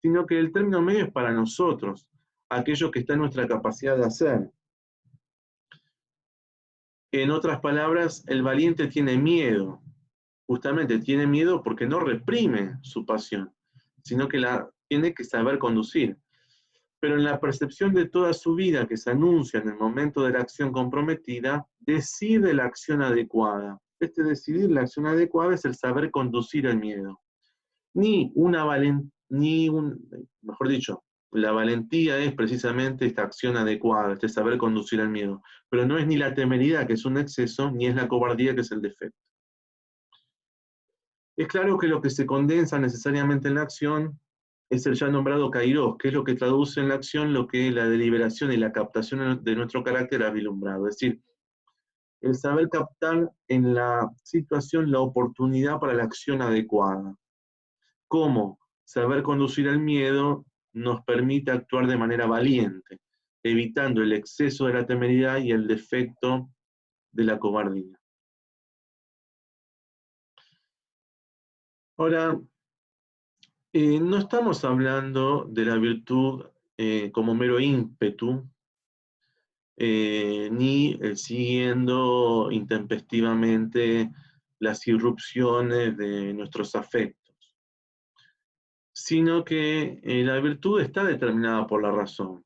sino que el término medio es para nosotros, aquello que está en nuestra capacidad de hacer. En otras palabras, el valiente tiene miedo, justamente tiene miedo porque no reprime su pasión, sino que la tiene que saber conducir. Pero en la percepción de toda su vida que se anuncia en el momento de la acción comprometida, decide la acción adecuada. Este decidir la acción adecuada es el saber conducir el miedo. Mejor dicho, la valentía es precisamente esta acción adecuada, este saber conducir el miedo. Pero no es ni la temeridad, que es un exceso, ni es la cobardía, que es el defecto. Es claro que lo que se condensa necesariamente en la acción es el ya nombrado kairos, que es lo que traduce en la acción lo que la deliberación y la captación de nuestro carácter ha vislumbrado. Es decir, el saber captar en la situación la oportunidad para la acción adecuada. ¿Cómo? Saber conducir el miedo nos permite actuar de manera valiente, evitando el exceso de la temeridad y el defecto de la cobardía. Ahora, no estamos hablando de la virtud como mero ímpetu, ni siguiendo intempestivamente las irrupciones de nuestros afectos, sino que la virtud está determinada por la razón,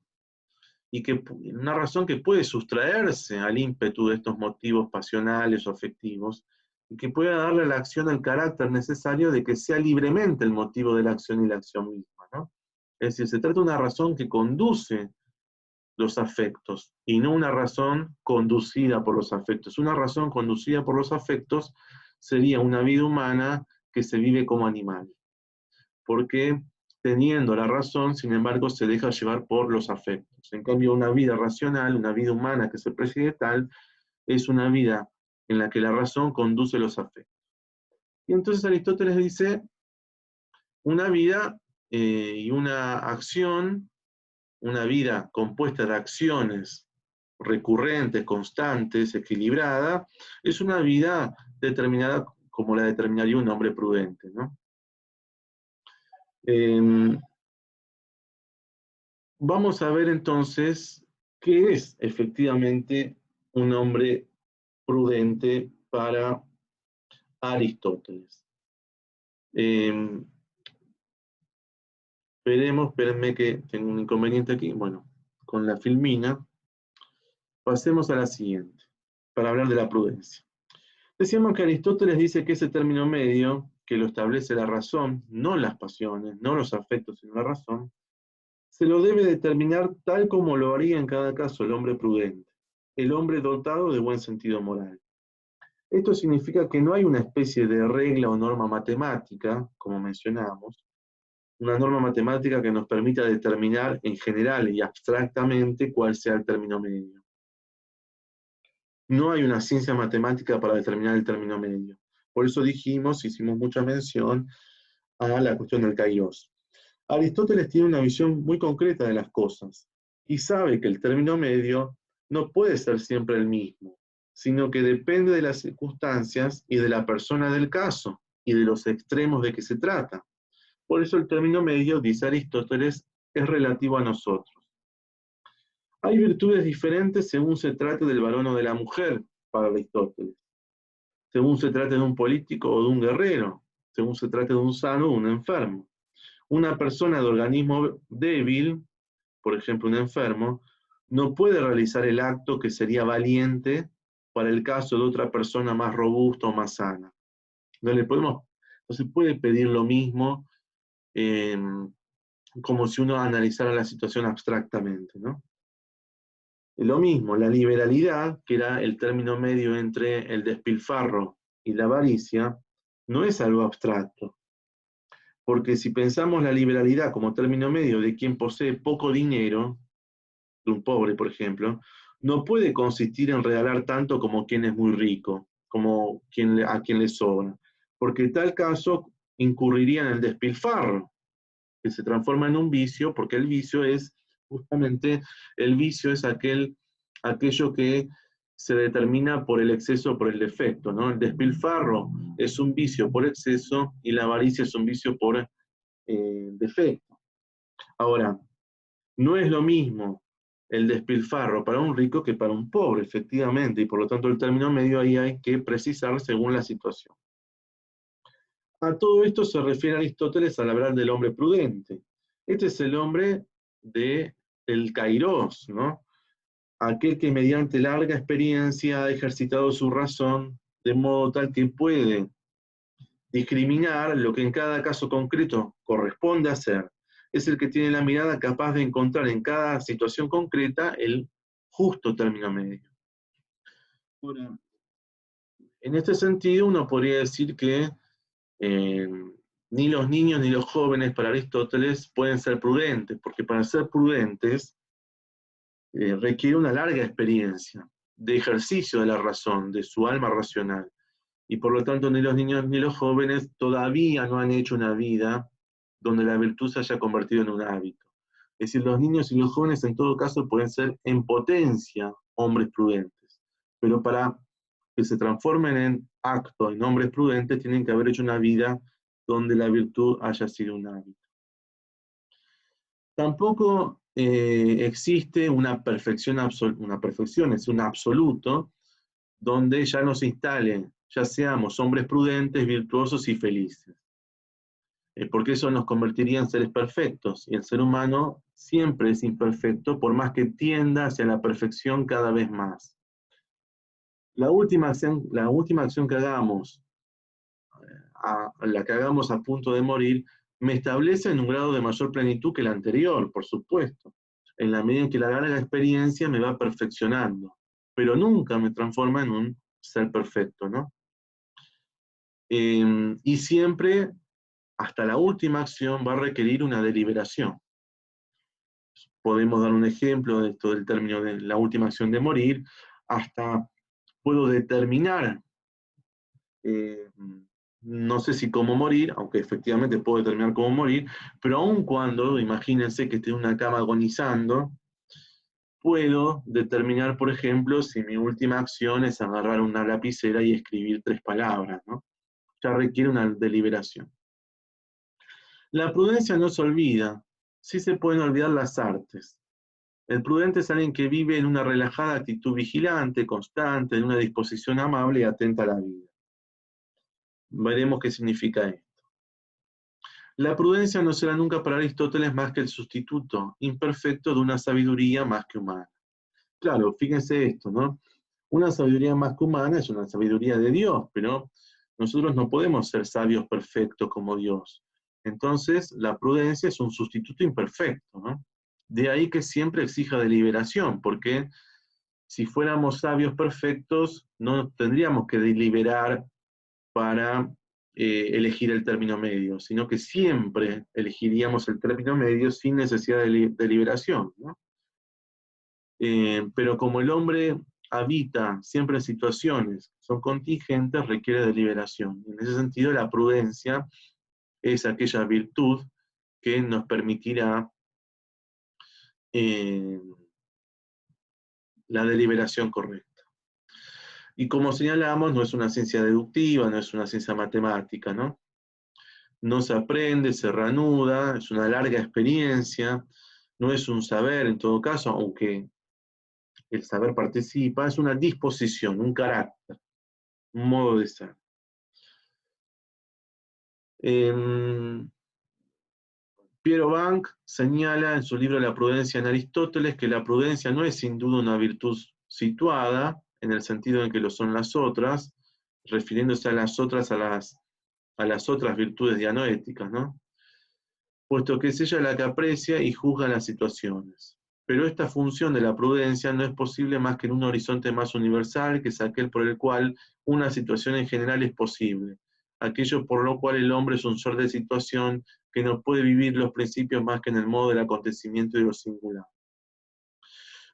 y que una razón que puede sustraerse al ímpetu de estos motivos pasionales o afectivos, y que pueda darle a la acción el carácter necesario de que sea libremente el motivo de la acción y la acción misma, ¿no? Es decir, se trata de una razón que conduce los afectos, y no una razón conducida por los afectos. Una razón conducida por los afectos sería una vida humana que se vive como animal, porque teniendo la razón, sin embargo, se deja llevar por los afectos. En cambio, una vida racional, una vida humana que se preside tal, es una vida en la que la razón conduce los afectos. Y entonces Aristóteles dice, una vida y una acción, una vida compuesta de acciones recurrentes, constantes, equilibrada, es una vida determinada como la determinaría un hombre prudente, ¿no? Vamos a ver entonces qué es efectivamente un hombre prudente para Aristóteles. Espérenme que tengo un inconveniente aquí. Bueno, con la filmina. Pasemos a la siguiente, para hablar de la prudencia. Decíamos que Aristóteles dice que ese término medio, que lo establece la razón, no las pasiones, no los afectos, sino la razón, se lo debe determinar tal como lo haría en cada caso el hombre prudente, el hombre dotado de buen sentido moral. Esto significa que no hay una especie de regla o norma matemática, como mencionamos, una norma matemática que nos permita determinar en general y abstractamente cuál sea el término medio. No hay una ciencia matemática para determinar el término medio. Por eso hicimos mucha mención a la cuestión del kairos. Aristóteles tiene una visión muy concreta de las cosas y sabe que el término medio no puede ser siempre el mismo, sino que depende de las circunstancias y de la persona del caso y de los extremos de que se trata. Por eso el término medio, dice Aristóteles, es relativo a nosotros. Hay virtudes diferentes según se trate del varón o de la mujer, para Aristóteles, según se trate de un político o de un guerrero, según se trate de un sano o de un enfermo. Una persona de organismo débil, por ejemplo un enfermo, no puede realizar el acto que sería valiente para el caso de otra persona más robusta o más sana. No se puede pedir lo mismo como si uno analizara la situación abstractamente, ¿no? Lo mismo, la liberalidad, que era el término medio entre el despilfarro y la avaricia, no es algo abstracto. Porque si pensamos la liberalidad como término medio de quien posee poco dinero, de un pobre, por ejemplo, no puede consistir en regalar tanto como quien es muy rico, como a quien le sobra. Porque en tal caso incurriría en el despilfarro, que se transforma en un vicio, porque el vicio es justamente, el vicio es aquello que se determina por el exceso o por el defecto, ¿no? El despilfarro es un vicio por exceso y la avaricia es un vicio por defecto. Ahora, no es lo mismo el despilfarro para un rico que para un pobre, efectivamente, y por lo tanto el término medio ahí hay que precisar según la situación. A todo esto se refiere Aristóteles al hablar del hombre prudente. Este es el hombre del kairos, ¿no? Aquel que mediante larga experiencia ha ejercitado su razón de modo tal que puede discriminar lo que en cada caso concreto corresponde hacer. Es el que tiene la mirada capaz de encontrar en cada situación concreta el justo término medio. Ahora, en este sentido, uno podría decir que eh, ni los niños ni los jóvenes para Aristóteles pueden ser prudentes, porque para ser prudentes requiere una larga experiencia de ejercicio de la razón, de su alma racional. Y por lo tanto, ni los niños ni los jóvenes todavía no han hecho una vida donde la virtud se haya convertido en un hábito. Es decir, los niños y los jóvenes en todo caso pueden ser en potencia hombres prudentes, pero para que se transformen en acto, en hombres prudentes, tienen que haber hecho una vida donde la virtud haya sido un hábito. Tampoco existe una perfección, es un absoluto, donde ya nos instalen, ya seamos hombres prudentes, virtuosos y felices. Porque eso nos convertiría en seres perfectos, y el ser humano siempre es imperfecto, por más que tienda hacia la perfección cada vez más. La última acción que hagamos, la que hagamos a punto de morir, me establece en un grado de mayor plenitud que la anterior, por supuesto, en la medida en que la larga experiencia me va perfeccionando, pero nunca me transforma en un ser perfecto, ¿no? Y siempre, hasta la última acción, va a requerir una deliberación. Podemos dar un ejemplo de esto del término de la última acción de morir, hasta puedo determinar, no sé si cómo morir, aunque efectivamente puedo determinar cómo morir, pero aun cuando, imagínense que esté en una cama agonizando, puedo determinar, por ejemplo, si mi última acción es agarrar una lapicera y escribir 3 palabras, ¿no? Ya requiere una deliberación. La prudencia no se olvida, sí se pueden olvidar las artes. El prudente es alguien que vive en una relajada actitud vigilante, constante, en una disposición amable y atenta a la vida. Veremos qué significa esto. La prudencia no será nunca para Aristóteles más que el sustituto imperfecto de una sabiduría más que humana. Claro, fíjense esto, ¿no? Una sabiduría más que humana es una sabiduría de Dios, pero nosotros no podemos ser sabios perfectos como Dios. Entonces, la prudencia es un sustituto imperfecto, ¿no? De ahí que siempre exija deliberación, porque si fuéramos sabios perfectos, no tendríamos que deliberar para elegir el término medio, sino que siempre elegiríamos el término medio sin necesidad de deliberación, ¿no? Pero como el hombre habita siempre en situaciones que son contingentes, requiere deliberación. En ese sentido, la prudencia es aquella virtud que nos permitirá eh, la deliberación correcta. Y como señalamos, no es una ciencia deductiva, no es una ciencia matemática, ¿no? No se aprende, se reanuda, es una larga experiencia, no es un saber en todo caso, aunque el saber participa, es una disposición, un carácter, un modo de ser. Piero Bank señala en su libro La prudencia en Aristóteles que la prudencia no es sin duda una virtud situada, en el sentido en que lo son las otras, refiriéndose a las otras, a las otras virtudes dianoéticas, ¿no? Puesto que es ella la que aprecia y juzga las situaciones. Pero esta función de la prudencia no es posible más que en un horizonte más universal, que es aquel por el cual una situación en general es posible, aquello por lo cual el hombre es un ser de situación que no puede vivir los principios más que en el modo del acontecimiento y de lo singular.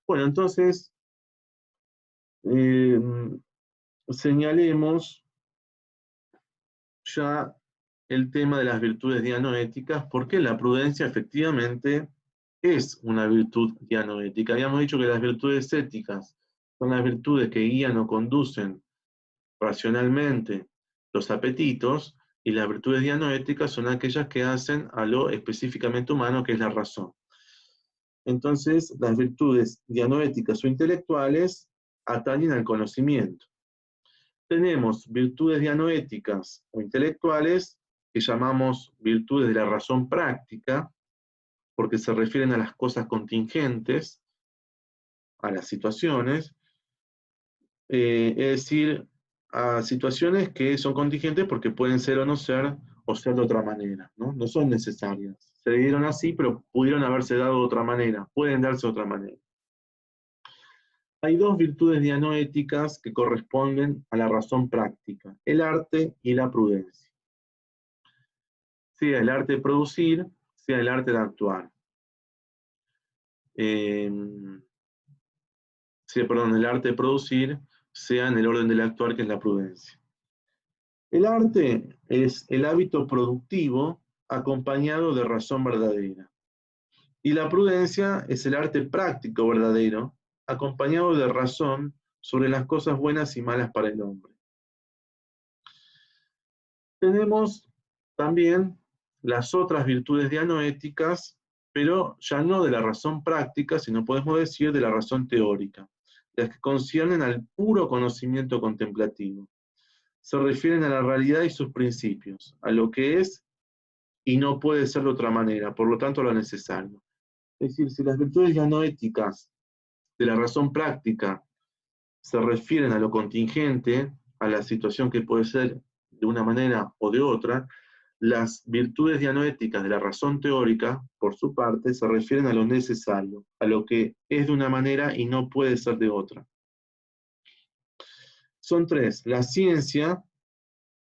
Bueno, entonces, señalemos ya el tema de las virtudes dianoéticas, porque la prudencia efectivamente es una virtud dianoética. Habíamos dicho que las virtudes éticas son las virtudes que guían o conducen racionalmente los apetitos, y las virtudes dianoéticas son aquellas que hacen a lo específicamente humano, que es la razón. Entonces, las virtudes dianoéticas o intelectuales atañen al conocimiento. Tenemos virtudes dianoéticas o intelectuales que llamamos virtudes de la razón práctica, porque se refieren a las cosas contingentes, a las situaciones, es decir, a situaciones que son contingentes porque pueden ser o ser de otra manera, ¿no? No son necesarias. Se dieron así, pero pudieron haberse dado de otra manera, pueden darse de otra manera. Hay dos virtudes dianoéticas que corresponden a la razón práctica, el arte y la prudencia. Sea el arte de producir, sea el arte de actuar. El arte de producir, sea en el orden del actuar, que es la prudencia. El arte es el hábito productivo acompañado de razón verdadera. Y la prudencia es el arte práctico verdadero, acompañado de razón sobre las cosas buenas y malas para el hombre. Tenemos también las otras virtudes dianoéticas, pero ya no de la razón práctica, sino podemos decir de la razón teórica, las que conciernen al puro conocimiento contemplativo. Se refieren a la realidad y sus principios, a lo que es y no puede ser de otra manera, por lo tanto a lo necesario. Es decir, si las virtudes dianoéticas de la razón práctica se refieren a lo contingente, a la situación que puede ser de una manera o de otra, las virtudes dianoéticas de la razón teórica, por su parte, se refieren a lo necesario, a lo que es de una manera y no puede ser de otra. Son tres: la ciencia,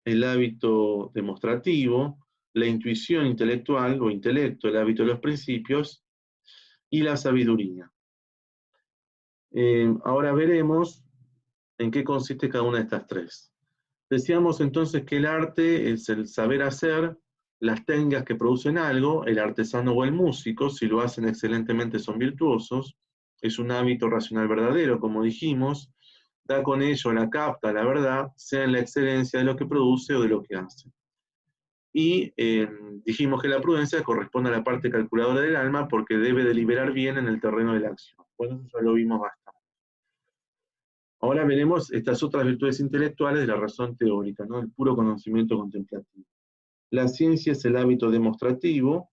el hábito demostrativo, la intuición intelectual o intelecto, el hábito de los principios, y la sabiduría. Ahora veremos en qué consiste cada una de estas tres. Decíamos entonces que el arte es el saber hacer, las técnicas que producen algo, el artesano o el músico, si lo hacen excelentemente son virtuosos, es un hábito racional verdadero, como dijimos, da con ello la capta la verdad, sea en la excelencia de lo que produce o de lo que hace. Y dijimos que la prudencia corresponde a la parte calculadora del alma porque debe deliberar bien en el terreno de la acción. Bueno, eso ya lo vimos bastante. Ahora veremos estas otras virtudes intelectuales de la razón teórica, ¿no? El puro conocimiento contemplativo. La ciencia es el hábito demostrativo,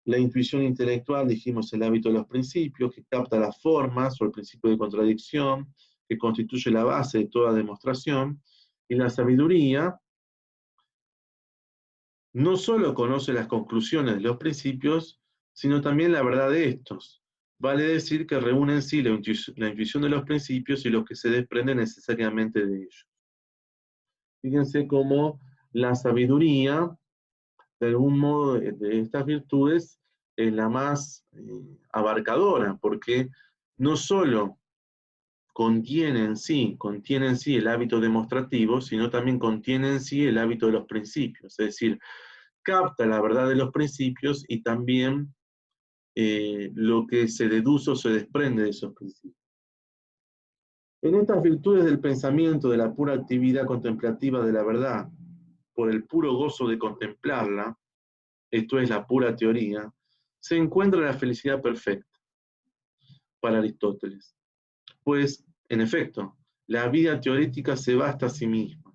la intuición intelectual, dijimos, el hábito de los principios, que capta las formas o el principio de contradicción, que constituye la base de toda demostración, y la sabiduría no solo conoce las conclusiones de los principios, sino también la verdad de estos. Vale decir que reúne en sí la intuición de los principios y lo que se desprende necesariamente de ellos. Fíjense cómo la sabiduría, de algún modo, de estas virtudes, es la más abarcadora, porque no solo contiene en sí el hábito demostrativo, sino también contiene en sí el hábito de los principios, es decir, capta la verdad de los principios y también lo que se deduce o se desprende de esos principios. En estas virtudes del pensamiento, de la pura actividad contemplativa de la verdad, por el puro gozo de contemplarla, esto es la pura teoría, se encuentra la felicidad perfecta para Aristóteles. Pues, en efecto, la vida teorética se basta a sí misma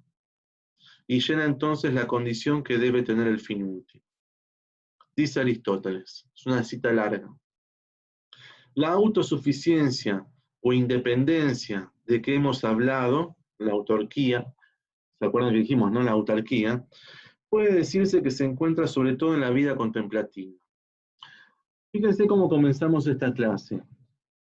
y llena entonces la condición que debe tener el fin último. Dice Aristóteles, es una cita larga: la autosuficiencia o independencia de que hemos hablado, la autarquía, ¿se acuerdan que dijimos, no? La autarquía, puede decirse que se encuentra sobre todo en la vida contemplativa. Fíjense cómo comenzamos esta clase.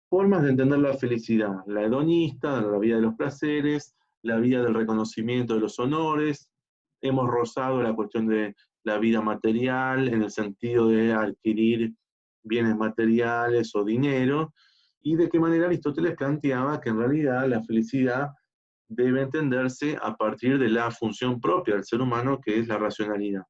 Formas de entender la felicidad: la hedonista, la vida de los placeres, la vida del reconocimiento de los honores. Hemos rozado la cuestión de la vida material en el sentido de adquirir bienes materiales o dinero, y de qué manera Aristóteles planteaba que en realidad la felicidad debe entenderse a partir de la función propia del ser humano, que es la racionalidad.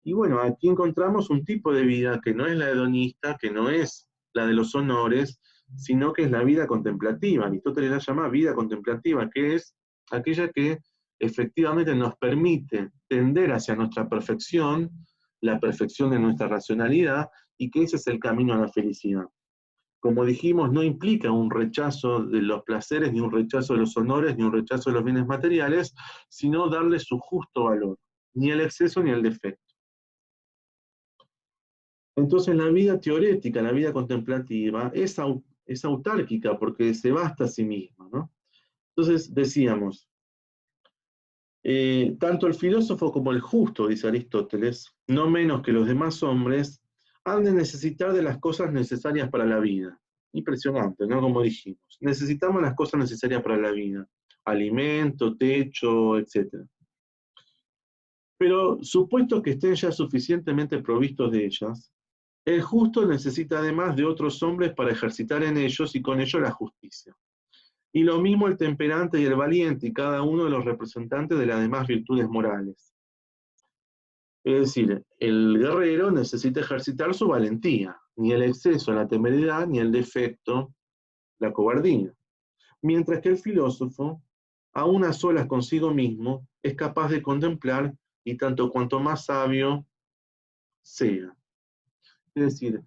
Y bueno, aquí encontramos un tipo de vida que no es la hedonista, que no es la de los honores, sino que es la vida contemplativa. Aristóteles la llama vida contemplativa, que es aquella que efectivamente nos permite tender hacia nuestra perfección, la perfección de nuestra racionalidad, y que ese es el camino a la felicidad. Como dijimos, no implica un rechazo de los placeres, ni un rechazo de los honores, ni un rechazo de los bienes materiales, sino darle su justo valor, ni el exceso ni el defecto. Entonces la vida teorética, la vida contemplativa, es autárquica porque se basta a sí misma, ¿no? Entonces decíamos, tanto el filósofo como el justo, dice Aristóteles, no menos que los demás hombres, han de necesitar de las cosas necesarias para la vida. Impresionante, ¿no? Como dijimos, necesitamos las cosas necesarias para la vida, alimento, techo, etc. Pero supuesto que estén ya suficientemente provistos de ellas, el justo necesita además de otros hombres para ejercitar en ellos y con ello la justicia. Y lo mismo el temperante y el valiente y cada uno de los representantes de las demás virtudes morales. Es decir, el guerrero necesita ejercitar su valentía, ni el exceso, la temeridad, ni el defecto, la cobardía. Mientras que el filósofo, aún a solas consigo mismo, es capaz de contemplar y tanto cuanto más sabio sea. Es decir,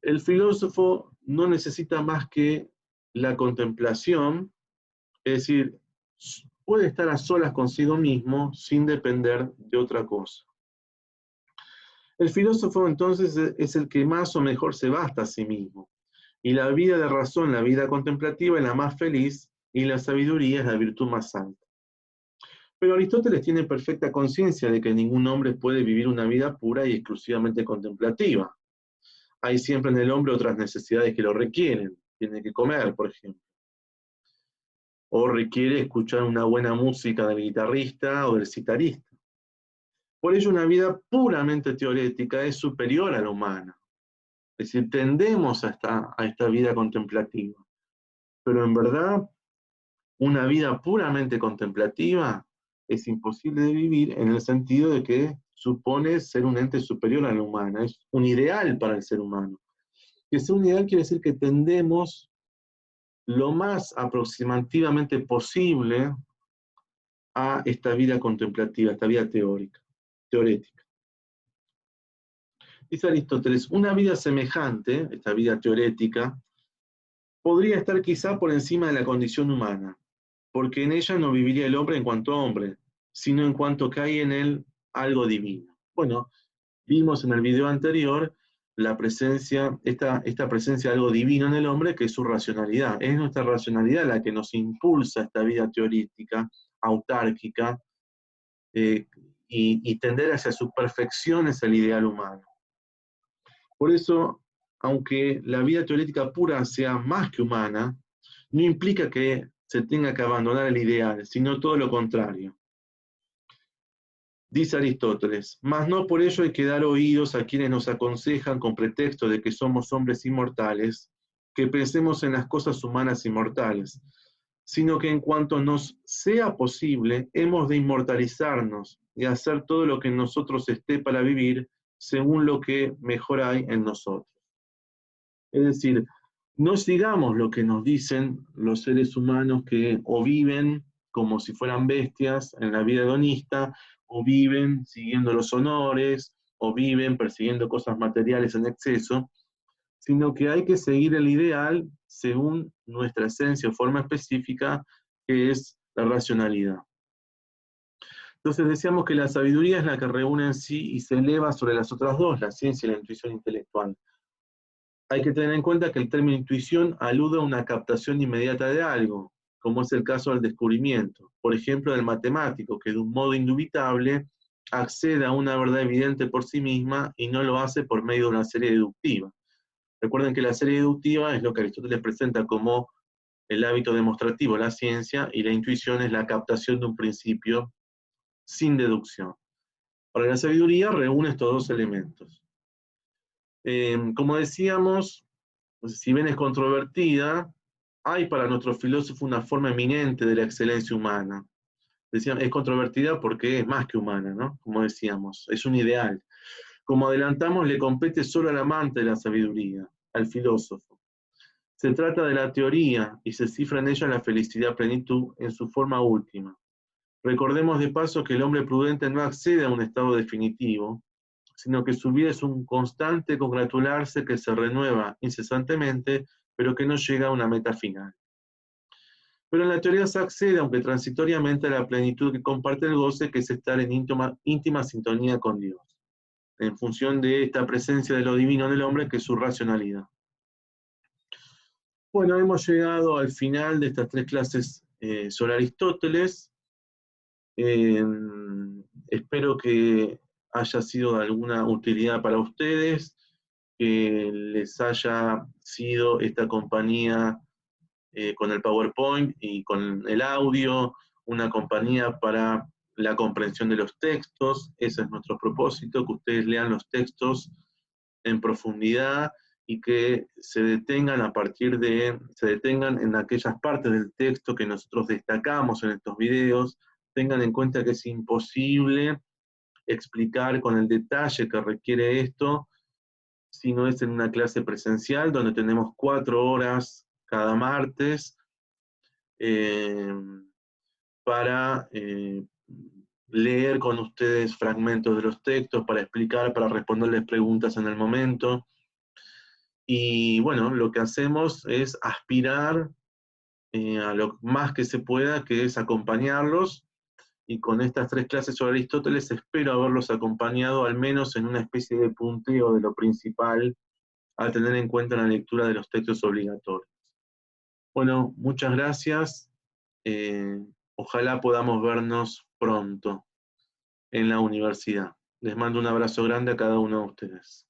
el filósofo no necesita más que la contemplación, es decir, puede estar a solas consigo mismo sin depender de otra cosa. El filósofo entonces es el que más o mejor se basta a sí mismo, y la vida de razón, la vida contemplativa es la más feliz, y la sabiduría es la virtud más alta. Pero Aristóteles tiene perfecta conciencia de que ningún hombre puede vivir una vida pura y exclusivamente contemplativa. Hay siempre en el hombre otras necesidades que lo requieren. Tiene que comer, por ejemplo. O requiere escuchar una buena música del guitarrista o del citarista. Por ello, una vida puramente teorética es superior a la humana. Es decir, tendemos a esta vida contemplativa. Pero en verdad, una vida puramente contemplativa es imposible de vivir en el sentido de que supone ser un ente superior a la humana. Es un ideal para el ser humano. Que sea un ideal quiere decir que tendemos lo más aproximativamente posible a esta vida contemplativa, esta vida teorética. Dice Aristóteles, una vida semejante, esta vida teorética, podría estar quizá por encima de la condición humana, porque en ella no viviría el hombre en cuanto a hombre, sino en cuanto que hay en él algo divino. Bueno, vimos en el video anterior la presencia, esta presencia de algo divino en el hombre, que es su racionalidad. Es nuestra racionalidad la que nos impulsa a esta vida teorítica, autárquica, y tender hacia su perfección es el ideal humano. Por eso, aunque la vida teorética pura sea más que humana, no implica que se tenga que abandonar el ideal, sino todo lo contrario. Dice Aristóteles, mas no por ello hay que dar oídos a quienes nos aconsejan con pretexto de que somos hombres inmortales, que pensemos en las cosas humanas inmortales, sino que en cuanto nos sea posible, hemos de inmortalizarnos y hacer todo lo que en nosotros esté para vivir según lo que mejor hay en nosotros. Es decir, no sigamos lo que nos dicen los seres humanos que o viven como si fueran bestias en la vida hedonista, o viven siguiendo los honores, o viven persiguiendo cosas materiales en exceso, sino que hay que seguir el ideal según nuestra esencia o forma específica, que es la racionalidad. Entonces decíamos que la sabiduría es la que reúne en sí y se eleva sobre las otras dos, la ciencia y la intuición intelectual. Hay que tener en cuenta que el término intuición alude a una captación inmediata de algo, como es el caso del descubrimiento. Por ejemplo, del matemático, que de un modo indubitable accede a una verdad evidente por sí misma y no lo hace por medio de una serie deductiva. Recuerden que la serie deductiva es lo que Aristóteles presenta como el hábito demostrativo, la ciencia, y la intuición es la captación de un principio sin deducción. Ahora, la sabiduría reúne estos dos elementos. Como decíamos, pues, si bien es controvertida, hay para nuestro filósofo una forma eminente de la excelencia humana. Decían, es controvertida porque es más que humana, ¿no? Como decíamos, es un ideal. Como adelantamos, le compete solo al amante de la sabiduría, al filósofo. Se trata de la teoría y se cifra en ella la felicidad plenitud en su forma última. Recordemos de paso que el hombre prudente no accede a un estado definitivo, sino que su vida es un constante congratularse que se renueva incesantemente, pero que no llega a una meta final. Pero en la teoría se accede, aunque transitoriamente, a la plenitud que comparte el goce, que es estar en íntima sintonía con Dios, en función de esta presencia de lo divino en el hombre, que es su racionalidad. Bueno, hemos llegado al final de estas 3 clases sobre Aristóteles. Espero que haya sido de alguna utilidad para ustedes, que les haya sido esta compañía con el PowerPoint y con el audio, una compañía para la comprensión de los textos. Ese es nuestro propósito, que ustedes lean los textos en profundidad y que se detengan se detengan en aquellas partes del texto que nosotros destacamos en estos videos. Tengan en cuenta que es imposible explicar con el detalle que requiere esto si no es en una clase presencial, donde tenemos 4 horas cada martes eh, para leer con ustedes fragmentos de los textos, para explicar, para responderles preguntas en el momento. Y bueno, lo que hacemos es aspirar a lo más que se pueda, que es acompañarlos, y con estas 3 clases sobre Aristóteles espero haberlos acompañado al menos en una especie de punteo de lo principal a tener en cuenta en la lectura de los textos obligatorios. Bueno, muchas gracias. Eh, Ojalá podamos vernos pronto en la universidad. Les mando un abrazo grande a cada uno de ustedes.